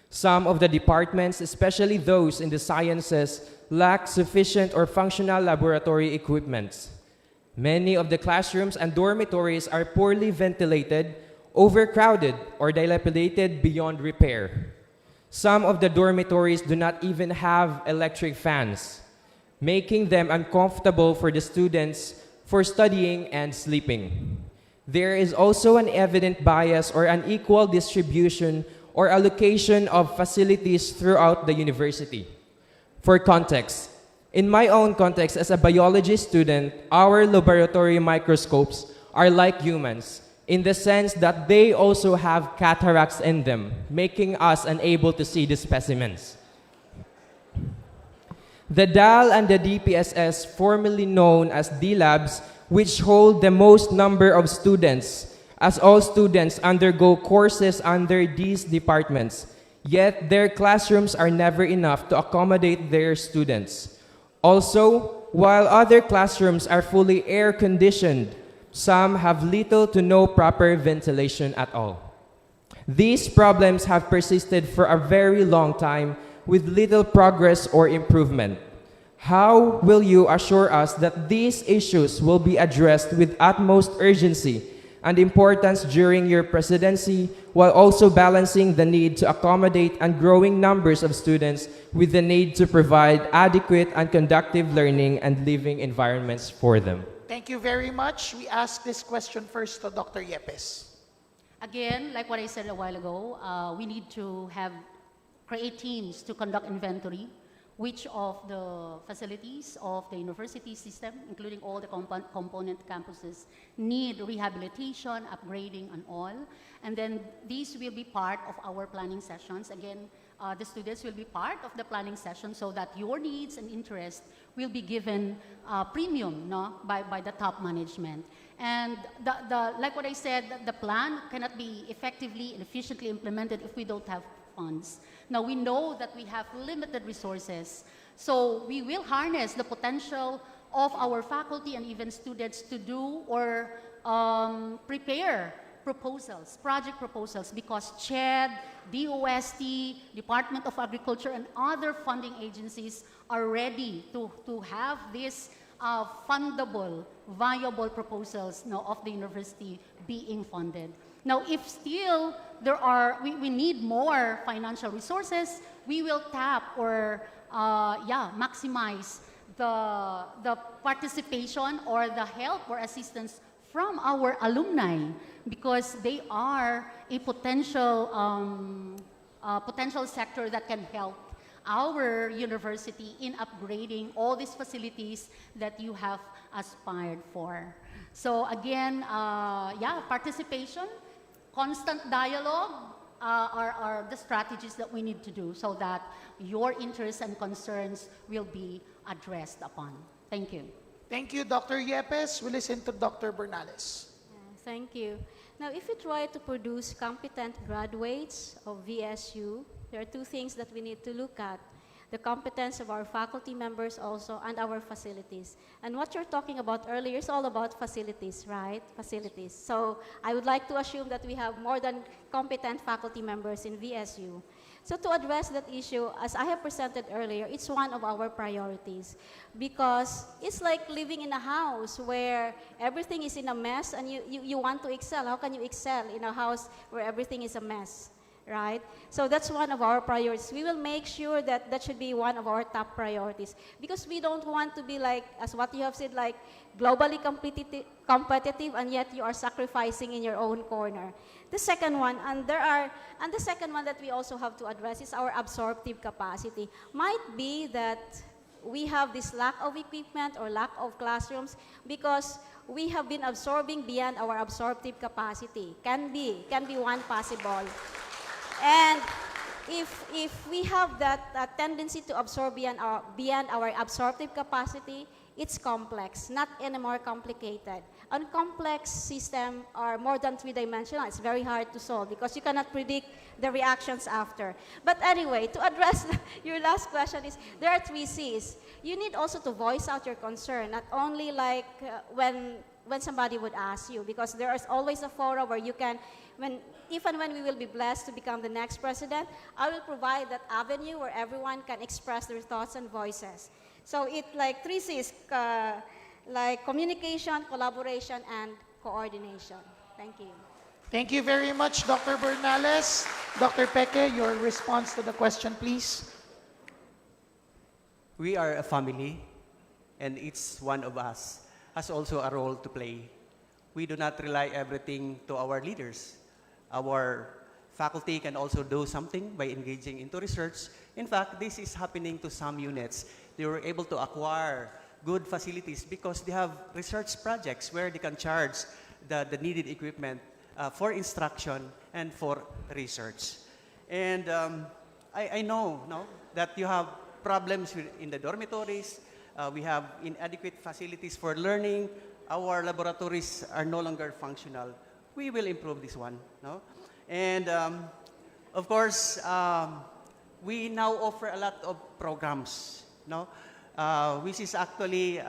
Some of the departments, especially those in the sciences, lack sufficient or functional laboratory equipments. Many of the classrooms and dormitories are poorly ventilated, overcrowded, or dilapidated beyond repair. Some of the dormitories do not even have electric fans, making them uncomfortable for the students for studying and sleeping. There is also an evident bias or unequal distribution or allocation of facilities throughout the university. For context, in my own context as a biology student, our laboratory microscopes are like humans in the sense that they also have cataracts in them, making us unable to see the specimens. The DAL and the DPSS, formerly known as D-Labs, which hold the most number of students, as all students undergo courses under these departments, yet their classrooms are never enough to accommodate their students. Also, while other classrooms are fully air-conditioned, some have little to no proper ventilation at all. These problems have persisted for a very long time with little progress or improvement. How will you assure us that these issues will be addressed with utmost urgency and importance during your presidency, while also balancing the need to accommodate and growing numbers of students with the need to provide adequate and conducive learning and living environments for them? Thank you very much. We ask this question first to Dr. Yepes. Again, like what I said a while ago, we need to create teams to conduct inventory, which of the facilities of the university system, including all the component campuses, need rehabilitation, upgrading, and all. And then these will be part of our planning sessions. Again, the students will be part of the planning session so that your needs and interests will be given premium by the top management. And like what I said, the plan cannot be effectively and efficiently implemented if we don't have funds. Now, we know that we have limited resources, so we will harness the potential of our faculty and even students to do or prepare proposals, project proposals, because CHED, DOST, Department of Agriculture, and other funding agencies are ready to have these fundable, viable proposals of the university being funded. Now, if still we need more financial resources, we will tap or maximize the participation or the help or assistance from our alumni, because they are a potential sector that can help our university in upgrading all these facilities that you have aspired for. So again, yeah, participation, constant dialogue are the strategies that we need to do so that your interests and concerns will be addressed upon. Thank you. Thank you, Dr. Yepes. We listen to Dr. Bernales. Thank you. Now, if we try to produce competent graduates of VSU, there are two things that we need to look at. The competence of our faculty members also and our facilities. And what you're talking about earlier is all about facilities, right? Facilities. So I would like to assume that we have more than competent faculty members in VSU. So to address that issue, as I have presented earlier, it's one of our priorities because it's like living in a house where everything is in a mess and you want to excel. How can you excel in a house where everything is a mess, right? So that's one of our priorities. We will make sure that that should be one of our top priorities because we don't want to be like, as what you have said, like globally competitive and yet you are sacrificing in your own corner. The second one, and the second one that we also have to address is our absorptive capacity. Might be that we have this lack of equipment or lack of classrooms because we have been absorbing beyond our absorptive capacity. Can be one possible. And if we have that tendency to absorb beyond our absorptive capacity, it's complex, not any more complicated. A complex system are more than three-dimensional. It's very hard to solve because you cannot predict the reactions after. But anyway, to address your last question is, there are 3 C's. You need also to voice out your concern, not only like when somebody would ask you, because there is always a forum where you can, if and when we will be blessed to become the next president, I will provide that avenue where everyone can express their thoughts and voices. So it's like 3 C's, like communication, collaboration, and coordination. Thank you. Thank you very much, Dr. Bernales. Dr. Peke, your response to the question, please. We are a family, and each one of us has also a role to play. We do not rely everything to our leaders. Our faculty can also do something by engaging into research. In fact, this is happening to some units. They were able to acquire good facilities because they have research projects where they can charge the needed equipment for instruction and for research. And I know that you have problems in the dormitories. We have inadequate facilities for learning. Our laboratories are no longer functional. We will improve this one. No? And of course, we now offer a lot of programs, which is actually,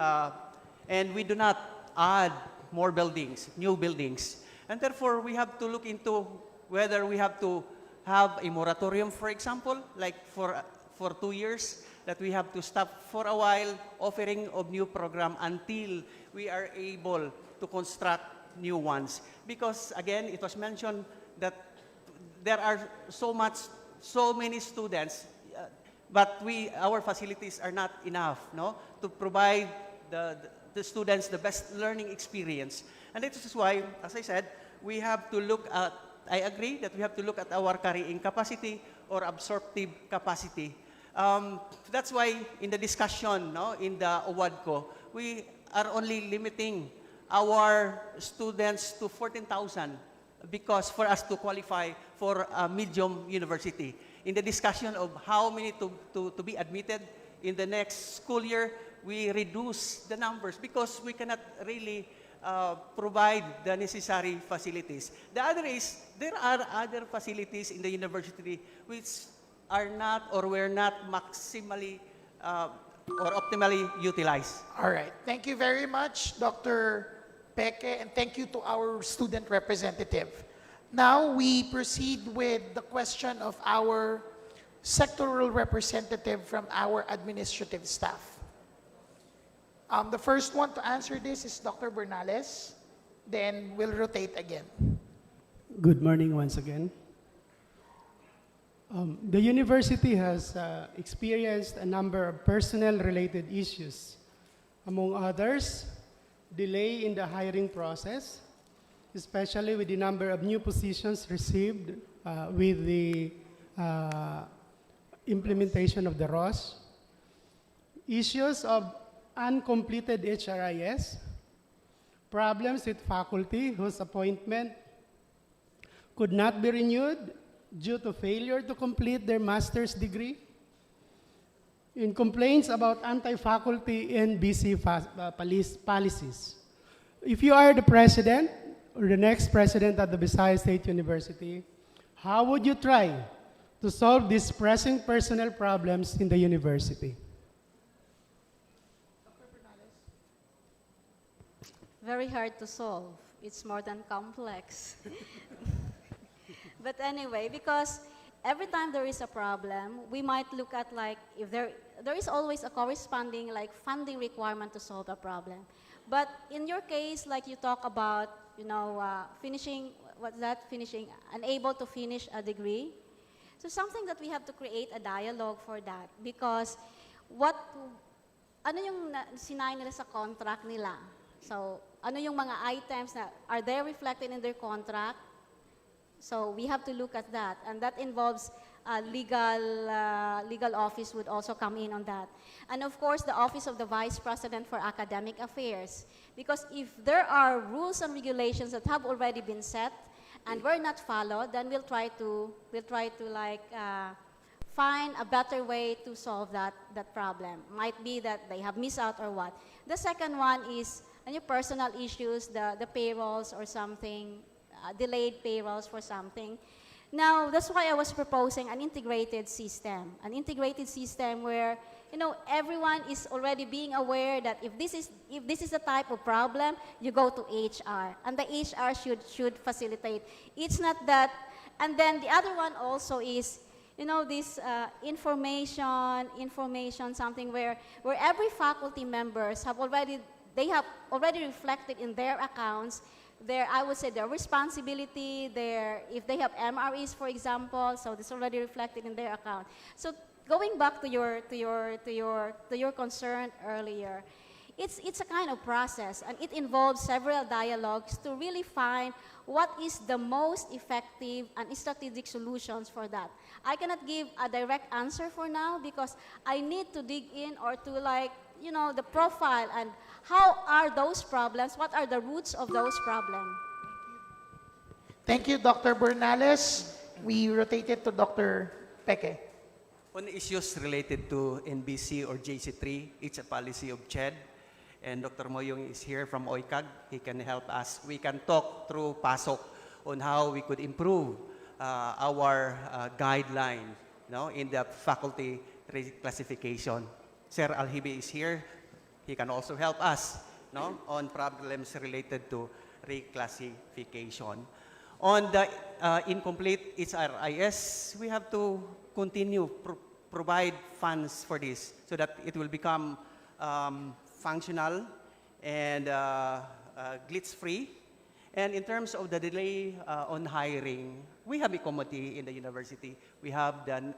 and we do not add more buildings, new buildings. And therefore, we have to look into whether we have to have a moratorium, for example, like for 2 years, that we have to stop for a while offering of new program until we are able to construct new ones. Because again, it was mentioned that there are so many students, but our facilities are not enough, to provide the students the best learning experience. And this is why, as I said, we have to look at, I agree that we have to look at our carrying capacity or absorptive capacity. That's why in the discussion, in the OWADCO, we are only limiting our students to 14,000 because for us to qualify for a medium university. In the discussion of how many to be admitted in the next school year, we reduce the numbers because we cannot really provide the necessary facilities. The other is, there are other facilities in the university which are not or were not maximally or optimally utilized. All right. Thank you very much, Dr. Peke, and thank you to our student representative. Now we proceed with the question of our sectoral representative from our administrative staff. The first one to answer this is Dr. Bernales. Then we'll rotate again. Good morning once again. The university has experienced a number of personnel-related issues. Among others, delay in the hiring process, especially with the number of new positions received with the implementation of the ROS, issues of uncompleted HRIS, problems with faculty whose appointment could not be renewed due to failure to complete their master's degree, in complaints about anti-faculty and BC policies. If you are the president or the next president at the Visayas State University, how would you try to solve these pressing personnel problems in the university? Very hard to solve. It's more than complex. But anyway, because every time there is a problem, we might look at like if there is always a corresponding like funding requirement to solve a problem. But in your case, like you talk about, finishing, unable to finish a degree. So something that we have to create a dialogue for that because ano yung sinay nila sa contract nila? So ano yung mga items na are they reflected in their contract? So we have to look at that, and that involves legal office would also come in on that. And of course, the Office of the Vice President for Academic Affairs. Because if there are rules and regulations that have already been set and were not followed, then we'll try to find a better way to solve that problem. Might be that they have missed out or what. The second one is any personal issues, the payrolls or something, delayed payrolls for something. Now, that's why I was proposing an integrated system where, everyone is already being aware that if this is the type of problem, you go to HR, and the HR should facilitate. It's not that, and then the other one also is, this information, something where every faculty members have already reflected in their accounts I would say their responsibility, if they have MREs, for example, so this already reflected in their account. So going back to your concern earlier, it's a kind of process, and it involves several dialogues to really find what is the most effective and strategic solutions for that. I cannot give a direct answer for now because I need to dig in or to the profile and how are those problems, what are the roots of those problems. Thank you, Dr. Bernales. We rotated to Dr. Peke. On issues related to NBC or JC3, it's a policy of CHED. And Dr. Moyong is here from OICAG. He can help us. We can talk through PASOK on how we could improve our guideline in the faculty reclassification. Sir Alhibi is here. He can also help us on problems related to reclassification. On the incomplete HRIS, we have to continue provide funds for this so that it will become functional and glitch-free. And in terms of the delay on hiring, we have a committee in the university. We have the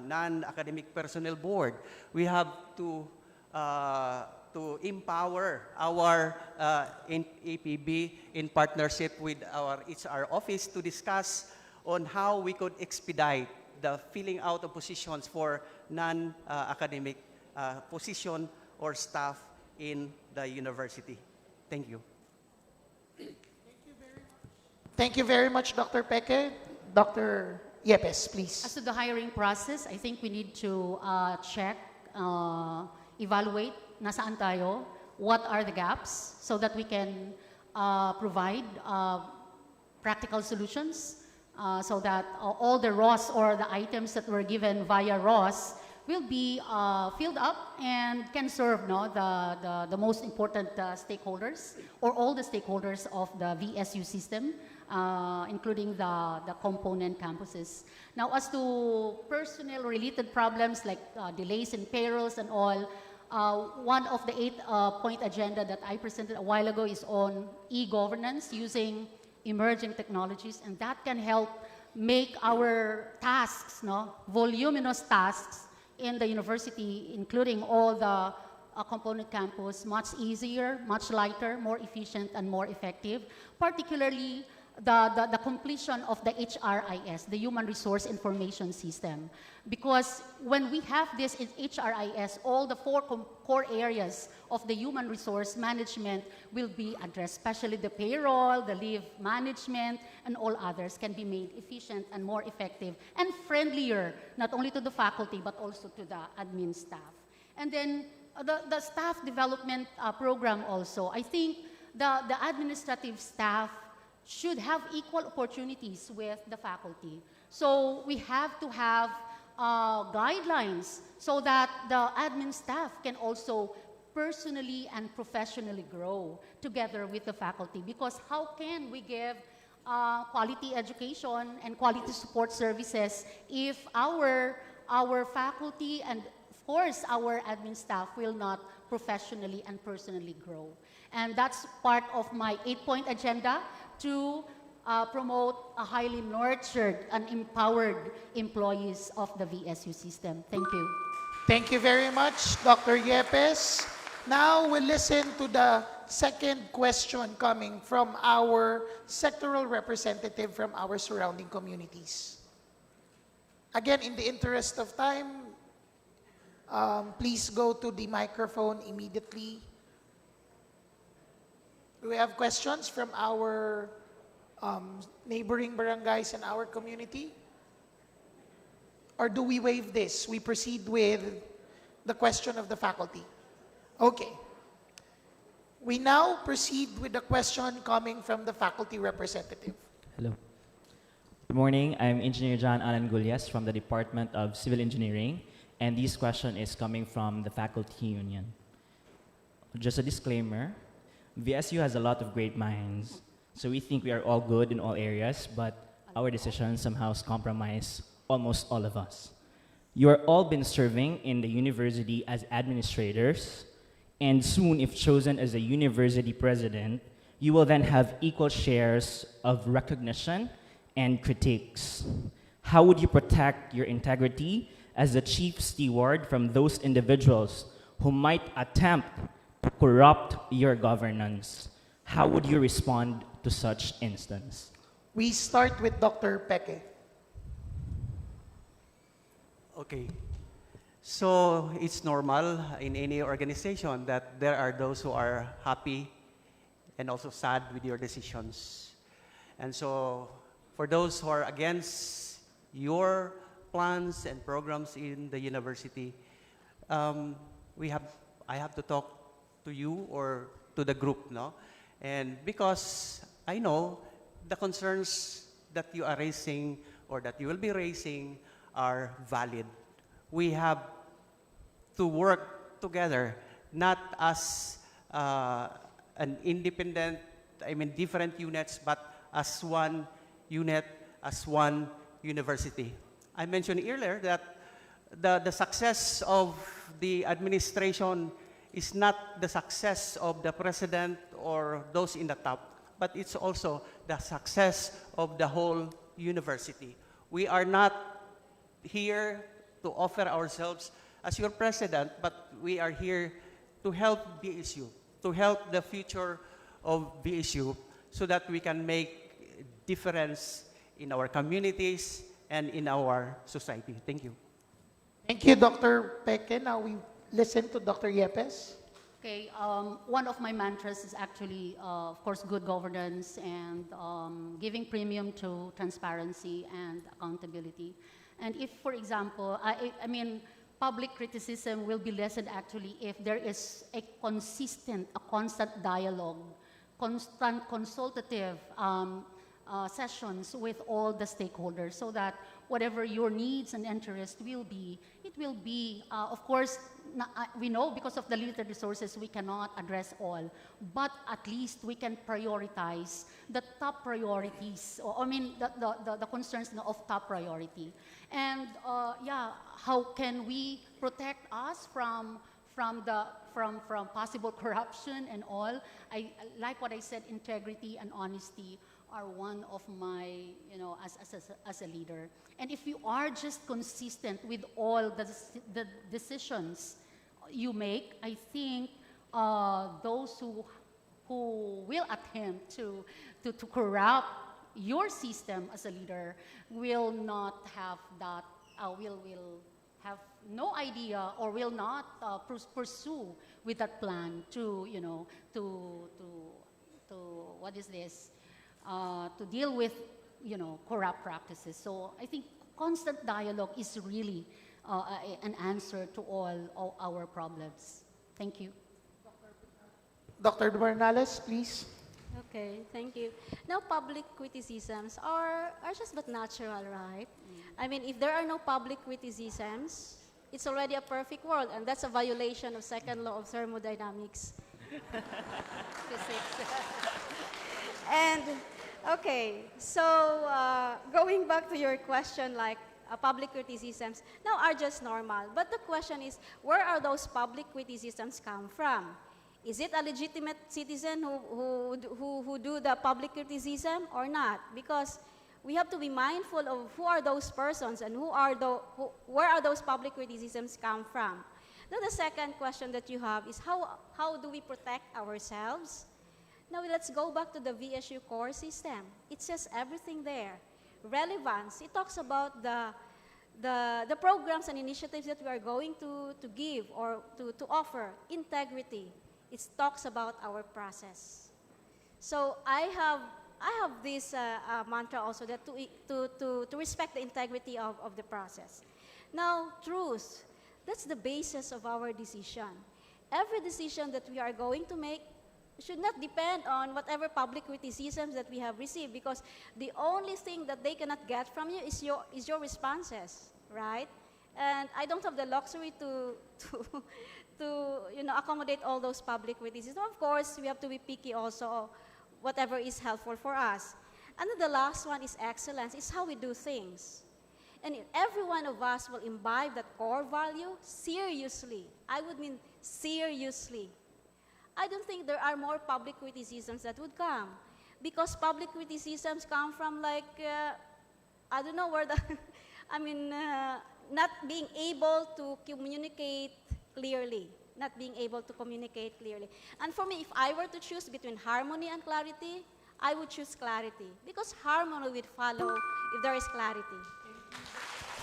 non-academic personnel board. We have to empower our APB in partnership with our HR office to discuss on how we could expedite the filling out of positions for non-academic position or staff in the university. Thank you. Thank you very much, Dr. Peke. Dr. Yepes, please. As to the hiring process, I think we need to check, evaluate nasaan tayo, what are the gaps, so that we can provide practical solutions so that all the ROS or the items that were given via ROS will be filled up and can serve the most important stakeholders or all the stakeholders of the VSU system, including the component campuses. Now, as to personnel-related problems like delays in payrolls and all, one of the 8-point agenda that I presented a while ago is on e-governance using emerging technologies, and that can help make our tasks, voluminous tasks in the university, including all the component campus, much easier, much lighter, more efficient, and more effective, particularly the completion of the HRIS, the Human Resource Information System. Because when we have this in HRIS, all the four core areas of the human resource management will be addressed, especially the payroll, the leave management, and all others can be made efficient and more effective and friendlier, not only to the faculty, but also to the admin staff. And then the staff development program also, I think the administrative staff should have equal opportunities with the faculty. So we have to have guidelines so that the admin staff can also personally and professionally grow together with the faculty. Because how can we give quality education and quality support services if our faculty and of course our admin staff will not professionally and personally grow? And that's part of my 8-point agenda to promote a highly nurtured and empowered employees of the VSU system. Thank you. Thank you very much, Dr. Yepes. Now we'll listen to the second question coming from our sectoral representative from our surrounding communities. Again, in the interest of time, please go to the microphone immediately. Do we have questions from our neighboring barangays in our community? Or do we waive this? We proceed with the question of the faculty. Okay. We now proceed with the question coming from the faculty representative. Hello. Good morning. I'm Engineer John Alan Gulyas from the Department of Civil Engineering, and this question is coming from the Faculty Union. Just a disclaimer, VSU has a lot of great minds, so we think we are all good in all areas, but our decisions somehow compromise almost all of us. You are all been serving in the university as administrators, and soon, if chosen as a university president, you will then have equal shares of recognition and critiques. How would you protect your integrity as the chief steward from those individuals who might attempt to corrupt your governance? How would you respond to such instance? We start with Dr. Peke. Okay. So it's normal in any organization that there are those who are happy and also sad with your decisions. And so for those who are against your plans and programs in the university, I have to talk to you or to the group, no? And because I know the concerns that you are raising or that you will be raising are valid. We have to work together, not as an independent, different units, but as one unit, as one university. I mentioned earlier that the success of the administration is not the success of the president or those in the top, but it's also the success of the whole university. We are not here to offer ourselves as your president, but we are here to help VSU, to help the future of VSU so that we can make difference in our communities and in our society. Thank you. Thank you, Dr. Peke. Now we listen to Dr. Yepes. Okay, one of my mantras is actually, of course, good governance and giving premium to transparency and accountability. And if, for example, I mean, public criticism will be lessened actually if there is a constant dialogue, constant consultative sessions with all the stakeholders so that whatever your needs and interests will be, it will be, of course, we know because of the limited resources we cannot address all, but at least we can prioritize the top priorities, the concerns of top priority. And yeah, how can we protect us from possible corruption and all? I like what I said, integrity and honesty are one of my, as a leader. And if you are just consistent with all the decisions you make, I think those who will attempt to corrupt your system as a leader will not have that, will have no idea or will not pursue with that plan to, to what is this, to deal with, corrupt practices. So I think constant dialogue is really an answer to all our problems. Thank you. Dr. Bernales, please. Okay, thank you. Now, public criticisms are just but natural, right? I mean, if there are no public criticisms, it's already a perfect world, and that's a violation of second law of thermodynamics. Physics. And, okay, so going back to your question, like public criticisms, now are just normal. But the question is, where are those public criticisms come from? Is it a legitimate citizen who do the public criticism or not? Because we have to be mindful of who are those persons and where are those public criticisms come from. Now the second question that you have is how do we protect ourselves? Now let's go back to the VSU core system. It says everything there. Relevance, it talks about the programs and initiatives that we are going to give or to offer. Integrity, it talks about our process. So I have this mantra also that to respect the integrity of the process. Now, truth, that's the basis of our decision. Every decision that we are going to make should not depend on whatever public criticisms that we have received, because the only thing that they cannot get from you is your responses, right? And I don't have the luxury to accommodate all those public criticisms. Of course, we have to be picky also, whatever is helpful for us. And then the last one is excellence. It's how we do things. And every one of us will imbibe that core value seriously. I would mean seriously. I don't think there are more public criticisms that would come, because public criticisms come from like, I don't know where the, not being able to communicate clearly, not being able to communicate clearly. And for me, if I were to choose between harmony and clarity, I would choose clarity, because harmony will follow if there is clarity.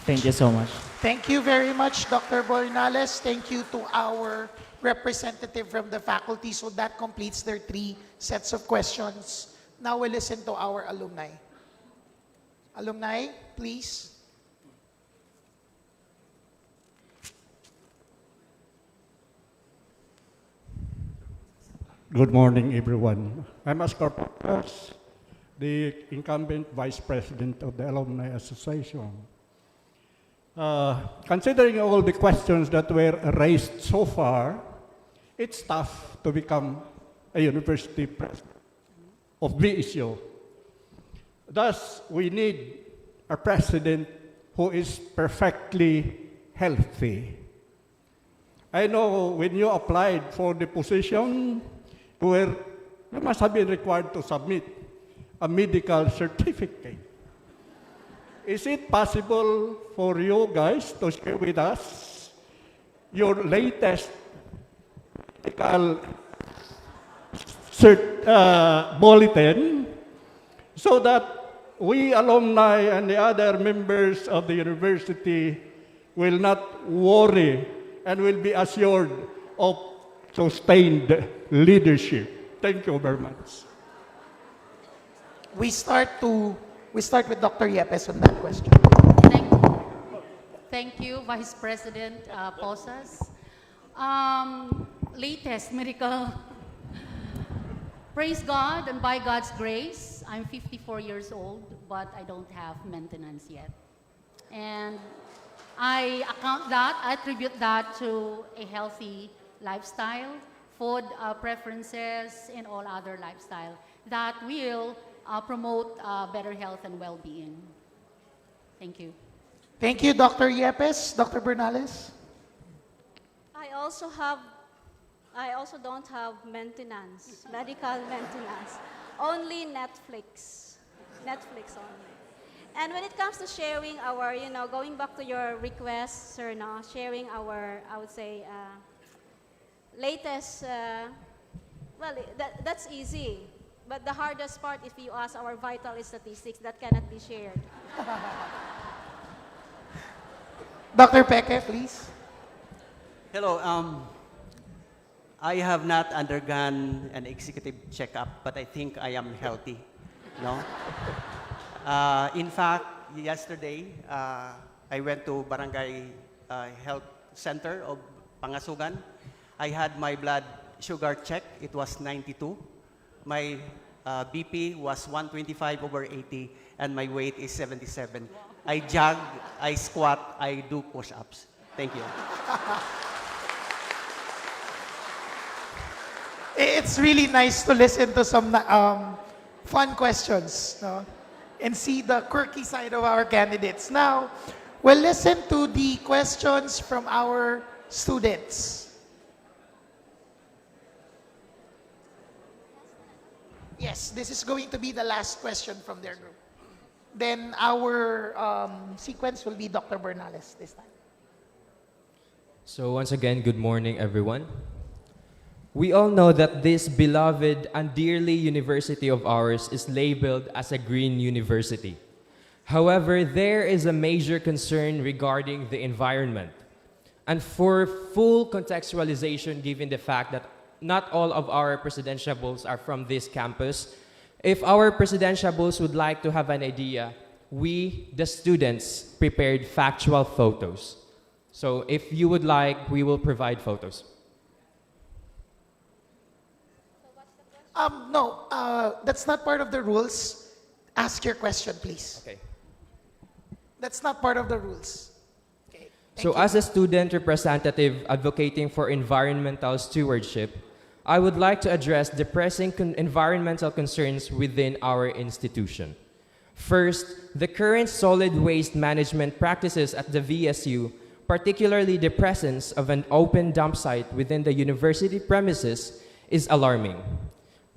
Thank you so much. Thank you very much, Dr. Bernales. Thank you to our representative from the faculty. So that completes their 3 sets of questions. Now we'll listen to our alumni. Alumni, please. Good morning, everyone. I'm Oscar Pacas, the incumbent Vice President of the Alumni Association. Considering all the questions that were raised so far, it's tough to become a university president of VSU. Thus, we need a president who is perfectly healthy. I know when you applied for the position, you must have been required to submit a medical certificate. Is it possible for you guys to share with us your latest medical bulletin so that we alumni and the other members of the university will not worry and will be assured of sustained leadership? Thank you very much. We start with Dr. Yepes on that question. Thank you, Vice President Posas. Latest medical. Praise God, and by God's grace, I'm 54 years old, but I don't have maintenance yet. And I attribute that to a healthy lifestyle, food preferences, and all other lifestyle that will promote better health and well-being. Thank you. Thank you, Dr. Yepes. Dr. Bernales? I also don't have maintenance, medical maintenance, only Netflix only. And when it comes to sharing our, going back to your request, sir, sharing our, I would say, latest, that's easy. But the hardest part, if you ask our vital statistics, that cannot be shared. Dr. Peke, please. Hello. I have not undergone an executive checkup, but I think I am healthy. No? In fact, yesterday, I went to Barangay Health Center of Pangasugan. I had my blood sugar check. It was 92. My BP was 125/80, and my weight is 77. I jog, I squat, I do push-ups. Thank you. It's really nice to listen to some fun questions, no? And see the quirky side of our candidates. Now, we'll listen to the questions from our students. Yes, this is going to be the last question from their group. Then our sequence will be Dr. Bernales this time. So once again, good morning, everyone. We all know that this beloved and dearly university of ours is labeled as a green university. However, there is a major concern regarding the environment. And for full contextualization, given the fact that not all of our presidentiables are from this campus, if our presidentiables would like to have an idea, we, the students, prepared factual photos. So if you would like, we will provide photos. No, that's not part of the rules. Ask your question, please. Okay. That's not part of the rules. Okay. So as a student representative advocating for environmental stewardship, I would like to address the pressing environmental concerns within our institution. First, the current solid waste management practices at the VSU, particularly the presence of an open dump site within the university premises, is alarming.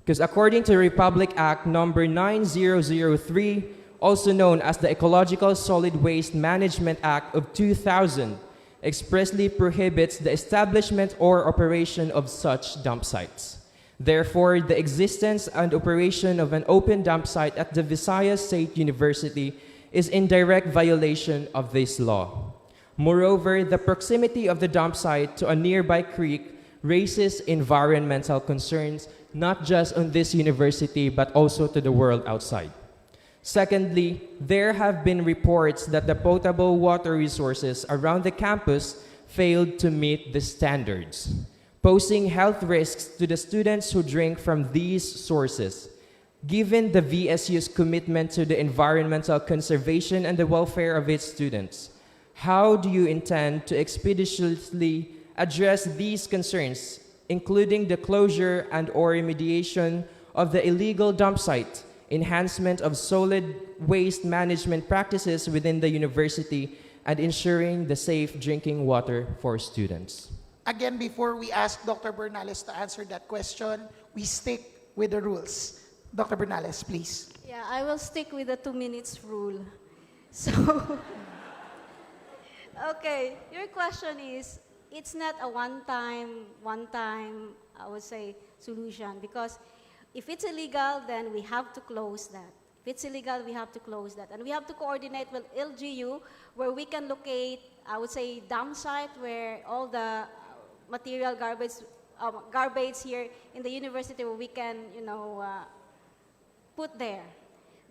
Because according to Republic Act number 9003, also known as the Ecological Solid Waste Management Act of 2000, expressly prohibits the establishment or operation of such dump sites. Therefore, the existence and operation of an open dump site at the Visayas State University is in direct violation of this law. Moreover, the proximity of the dump site to a nearby creek raises environmental concerns not just on this university but also to the world outside. Secondly, there have been reports that the potable water resources around the campus failed to meet the standards, posing health risks to the students who drink from these sources. Given the VSU's commitment to the environmental conservation and the welfare of its students, how do you intend to expeditiously address these concerns, including the closure and/or remediation of the illegal dump site, enhancement of solid waste management practices within the university, and ensuring the safe drinking water for students? Again, before we ask Dr. Bernales to answer that question, we stick with the rules. Dr. Bernales, please. Yeah, I will stick with the 2 minutes rule. So, okay, your question is, it's not a one-time, I would say, solution, because if it's illegal, then we have to close that. If it's illegal, we have to close that. And we have to coordinate with LGU, where we can locate, I would say, dump site, where all the material garbage here in the university, where we can, put there.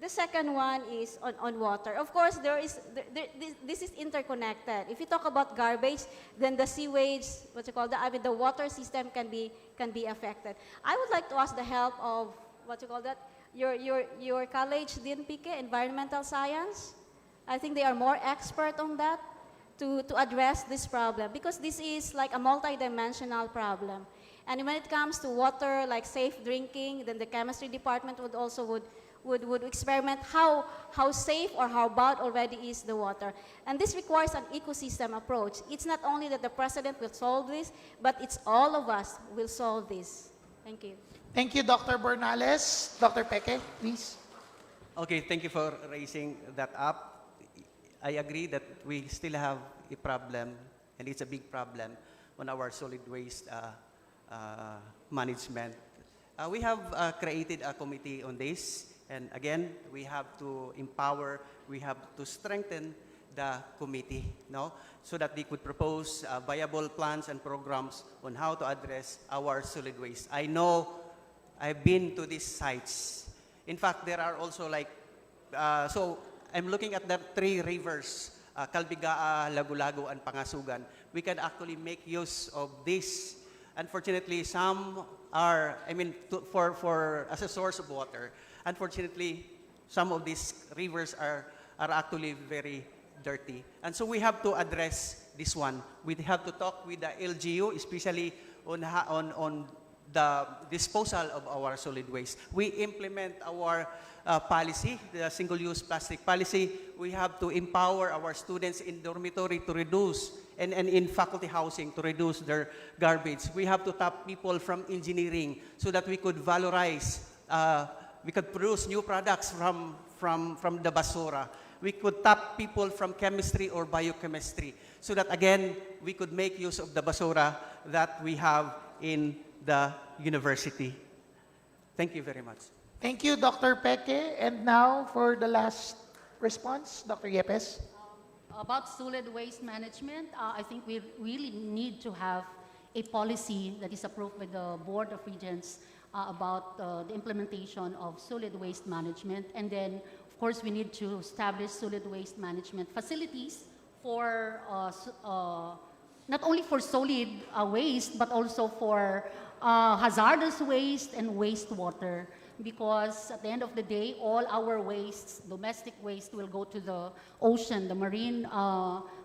The second one is on water. Of course, this is interconnected. If you talk about garbage, then the sewage, the water system can be affected. I would like to ask the help of your college, Dean Pique, Environmental Science. I think they are more expert on that to address this problem, because this is like a multidimensional problem. And when it comes to water, like safe drinking, then the chemistry department would experiment how safe or how bad already is the water. And this requires an ecosystem approach. It's not only that the president will solve this, but it's all of us will solve this. Thank you. Thank you, Dr. Bernales. Dr. Peke, please. Okay, thank you for raising that up. I agree that we still have a problem, and it's a big problem on our solid waste management We have created a committee on this, and again, we have to empower, we have to strengthen the committee, no, so that they could propose viable plans and programs on how to address our solid waste. I know I've been to these sites. In fact, there are also like, so I'm looking at the three rivers, Calbigaa, Lagu-Lagu, and Pangasugan. We can actually make use of this. Unfortunately, some are, I mean, for as a source of water. Unfortunately, some of these rivers are actually very dirty. And so we have to address this one. We have to talk with the LGU, especially on the disposal of our solid waste. We implement our policy, the single-use plastic policy. We have to empower our students in dormitory to reduce, and in faculty housing to reduce their garbage. We have to tap people from engineering so that we could valorize, we could produce new products from the basura. We could tap people from chemistry or biochemistry so that, again, we could make use of the basura that we have in the university. Thank you very much. Thank you, Dr. Peke. And now for the last response, Dr. Yepes. About solid waste management, I think we really need to have a policy that is approved by the Board of Regents about the implementation of solid waste management. And then, of course, we need to establish solid waste management facilities for not only for solid waste, but also for hazardous waste and wastewater. Because at the end of the day, all our wastes, domestic waste, will go to the ocean. The marine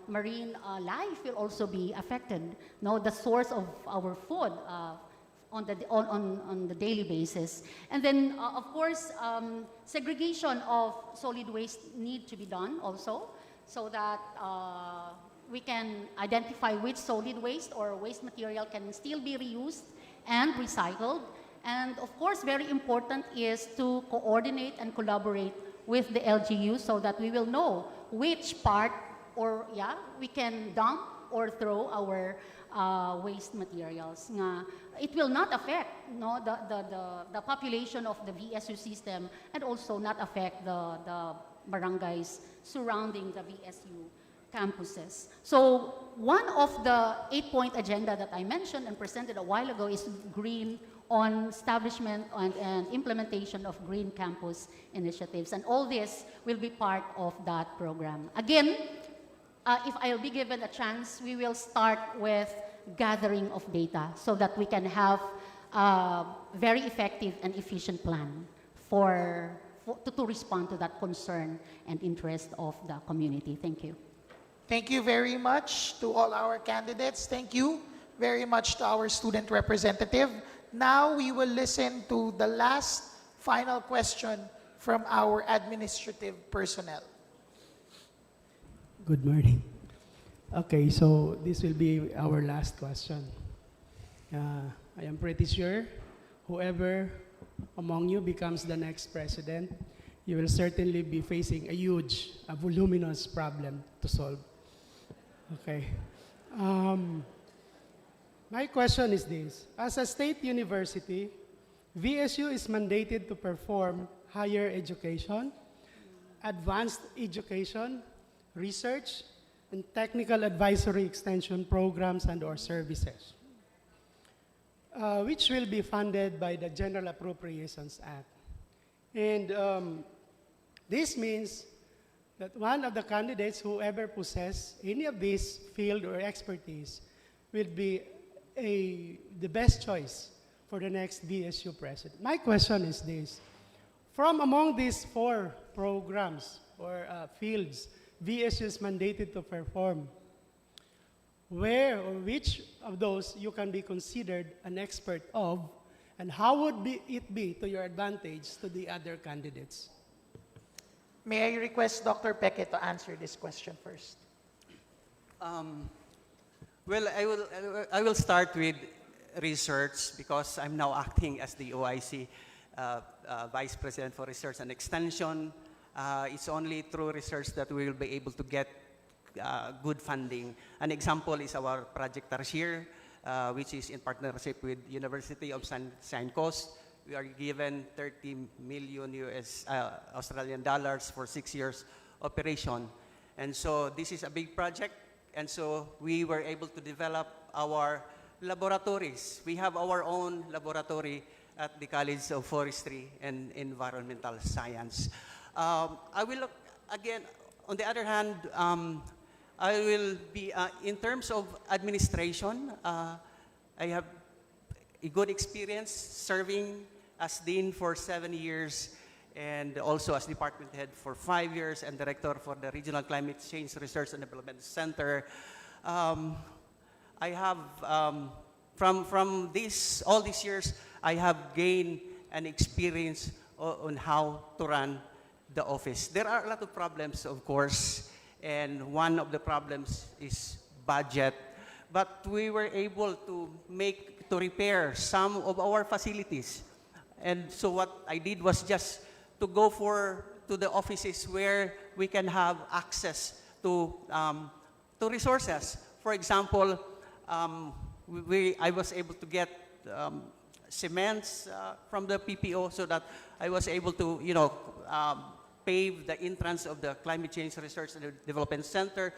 life will also be affected. No, the source of our food on the daily basis. And then, of course, segregation of solid waste need to be done also, so that we can identify which solid waste or waste material can still be reused and recycled. And of course, very important is to coordinate and collaborate with the LGU so that we will know which part we can dump or throw our waste materials. It will not affect the population of the VSU system, and also not affect the barangays surrounding the VSU campuses. So one of the 8-point agenda that I mentioned and presented a while ago is green, on establishment and implementation of green campus initiatives. And all this will be part of that program. Again, if I'll be given a chance, we will start with gathering of data so that we can have a very effective and efficient plan to respond to that concern and interest of the community. Thank you. Thank you very much to all our candidates. Thank you very much to our student representative. Now we will listen to the last final question from our administrative personnel. Good morning. Okay, so this will be our last question. I am pretty sure whoever among you becomes the next president, you will certainly be facing a voluminous problem to solve. Okay. My question is this. As a state university, VSU is mandated to perform higher education, advanced education, research, and technical advisory extension programs and/or services, which will be funded by the General Appropriations Act. And this means that one of the candidates, whoever possesses any of this field or expertise, will be the best choice for the next VSU president. My question is this. From among these 4 programs or fields VSU is mandated to perform, where or which of those you can be considered an expert of, and how would it be to your advantage to the other candidates? May I request Dr. Peke to answer this question first? Well, I will start with research because I'm now acting as the OIC Vice President for Research and Extension. It's only through research that we will be able to get good funding. An example is our Project Tarsier, which is in partnership with University of San Coast. We are given 30 million Australian dollars for 6 years operation. And so this is a big project. And so we were able to develop our laboratories. We have our own laboratory at the College of Forestry and Environmental Science. I will look, again, on the other hand, I will be, in terms of administration, I have a good experience serving as Dean for 7 years and also as Department Head for 5 years and Director for the Regional Climate Change Research and Development Center. I have, from all these years, I have gained an experience on how to run the office. There are a lot of problems, of course, and one of the problems is budget. But we were able to repair some of our facilities. And so what I did was just to go to the offices where we can have access to resources. For example, I was able to get cements from the PPO so that I was able to, pave the entrance of the Climate Change Research and Development Center.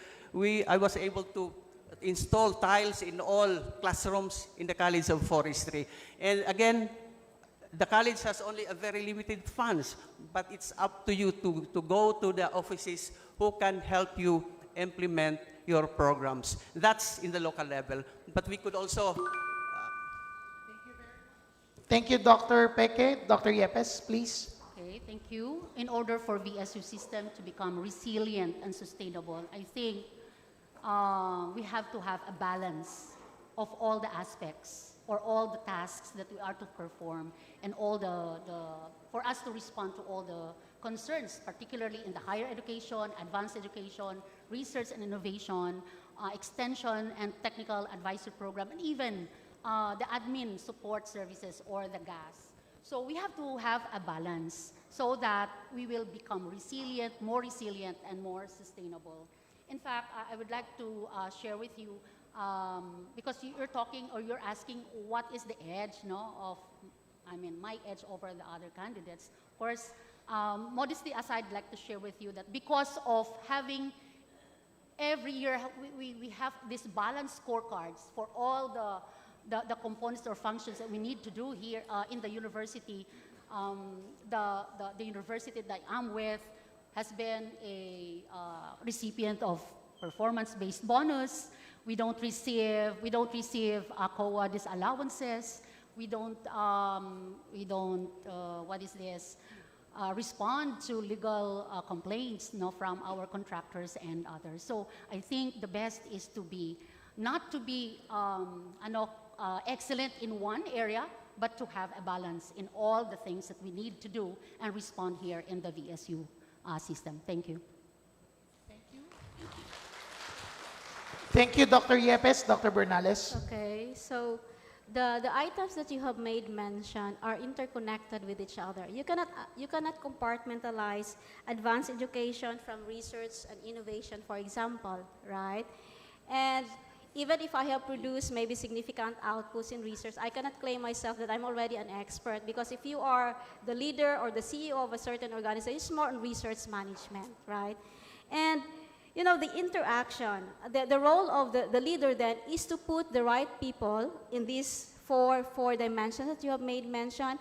I was able to install tiles in all classrooms in the College of Forestry. And again, the college has only a very limited funds, but it's up to you to go to the offices who can help you implement your programs. That's in the local level. But we could also... Thank you, Dr. Peke. Dr. Yepes, please. Okay, thank you. In order for VSU system to become resilient and sustainable, I think we have to have a balance of all the aspects or all the tasks that we are to perform and all for us to respond to all the concerns, particularly in the higher education, advanced education, research and innovation, extension and technical advisory program, and even the admin support services or the GAS. So we have to have a balance so that we will become resilient, and more sustainable. In fact, I would like to share with you, because you're talking or you're asking what is the edge, my edge over the other candidates. Of course, modesty aside, I'd like to share with you that because of having every year, we have these balanced scorecards for all the components or functions that we need to do here in the university. The university that I'm with has been a recipient of performance-based bonus. We don't receive COA disallowances. We don't respond to legal complaints from our contractors and others. So I think the best is not to be excellent in one area, but to have a balance in all the things that we need to do and respond here in the VSU system. Thank you. Thank you, Dr. Yepes. Dr. Bernales. Okay, so the items that you have made mention are interconnected with each other. You cannot compartmentalize advanced education from research and innovation, for example, right? And even if I have produced maybe significant outputs in research, I cannot claim myself that I'm already an expert, because if you are the leader or the CEO of a certain organization, it's more on research management, right? And the interaction, the role of the leader then is to put the right people in these four dimensions that you have made mention,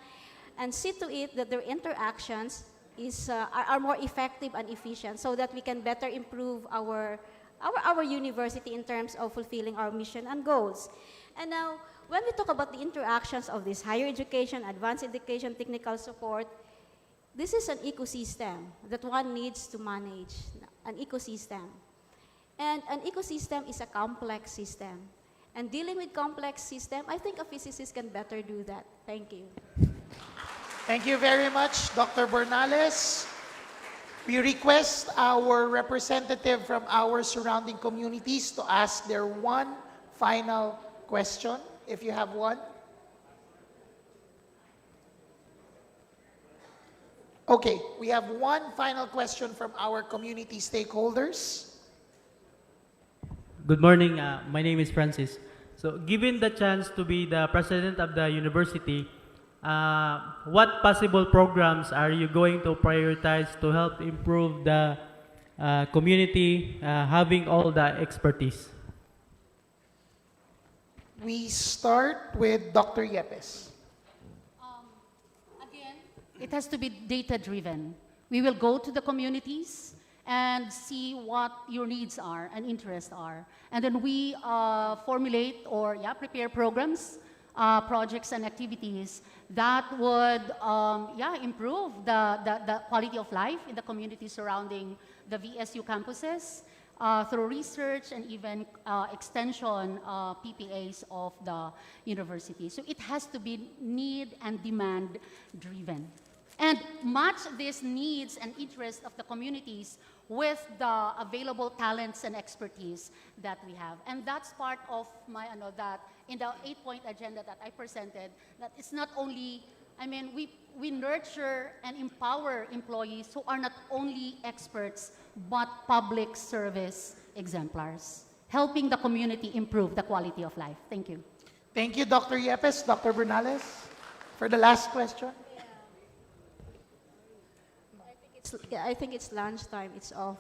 and see to it that their interactions are more effective and efficient, so that we can better improve our university in terms of fulfilling our mission and goals. And now, when we talk about the interactions of this higher education, advanced education, technical support, this is an ecosystem that one needs to manage, an ecosystem. And an ecosystem is a complex system. And dealing with complex system, I think a physicist can better do that. Thank you. Thank you very much, Dr. Bernales. We request our representative from our surrounding communities to ask their one final question, if you have one. Okay, we have one final question from our community stakeholders. Good morning. My name is Francis. So, given the chance to be the president of the university, what possible programs are you going to prioritize to help improve the community having all the expertise? We start with Dr. Yepes. Again, it has to be data-driven. We will go to the communities and see what your needs are and interests are. And then we formulate or prepare programs, projects and activities that would improve the quality of life in the community surrounding the VSU campuses through research and even extension PPAs of the university. So it has to be need and demand driven. And match these needs and interests of the communities with the available talents and expertise that we have. And that's part of my, that in the 8-point agenda that I presented, that it's not only, we nurture and empower employees who are not only experts, but public service exemplars, helping the community improve the quality of life. Thank you. Thank you, Dr. Yepes. Dr. Bernales, for the last question. I think it's lunchtime, it's off.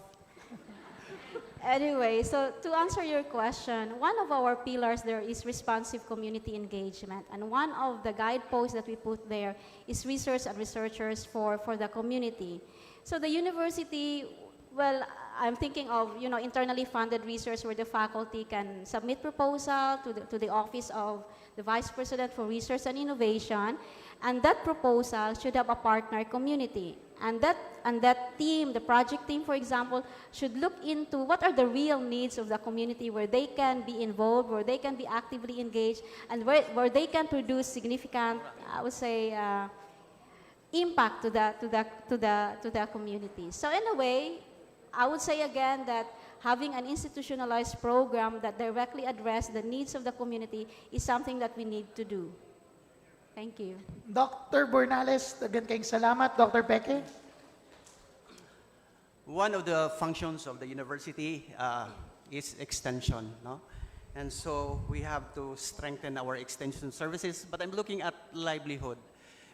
Anyway, so to answer your question, one of our pillars there is responsive community engagement. And one of the guideposts that we put there is research and researchers for the community. So the university, well, I'm thinking of internally funded research where the faculty can submit proposal to the office of the Vice President for Research and Innovation, and that proposal should have a partner community. And that team, the project team, for example, should look into what are the real needs of the community where they can be involved, where they can be actively engaged, and where they can produce significant, I would say, impact to the community. So in a way, I would say again that having an institutionalized program that directly addresses the needs of the community is something that we need to do. Thank you. Dr. Bernales, dagan kayong salamat. Dr. Peke? One of the functions of the university is extension, no? And so we have to strengthen our extension services, but I'm looking at livelihood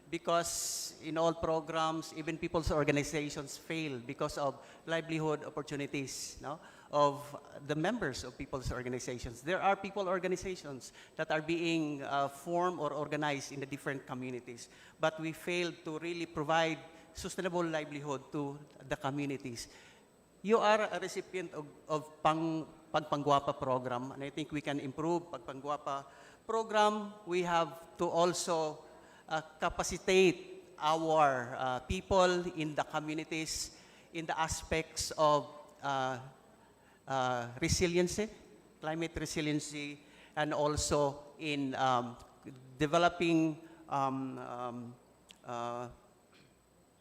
because in all programs, even people's organizations fail because of livelihood opportunities, no? Of the members of people's organizations. There are people organizations that are being formed or organized in the different communities, but we fail to really provide sustainable livelihood to the communities. You are a recipient of Pagpangguapa program, and I think we can improve Pagpangguapa program. We have to also capacitate our people in the communities in the aspects of resiliency, climate resiliency, and also in developing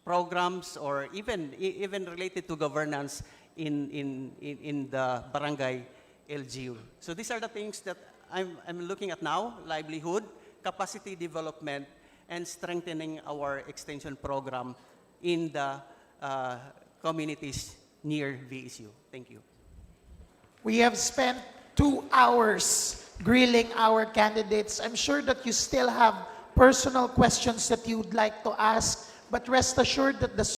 programs or even related to governance in the barangay LGU. So these are the things that I'm looking at now: livelihood, capacity development, and strengthening our extension program in the communities near VSU. Thank you. We have spent 2 hours grilling our candidates. I'm sure that you still have personal questions that you'd like to ask, but rest assured that the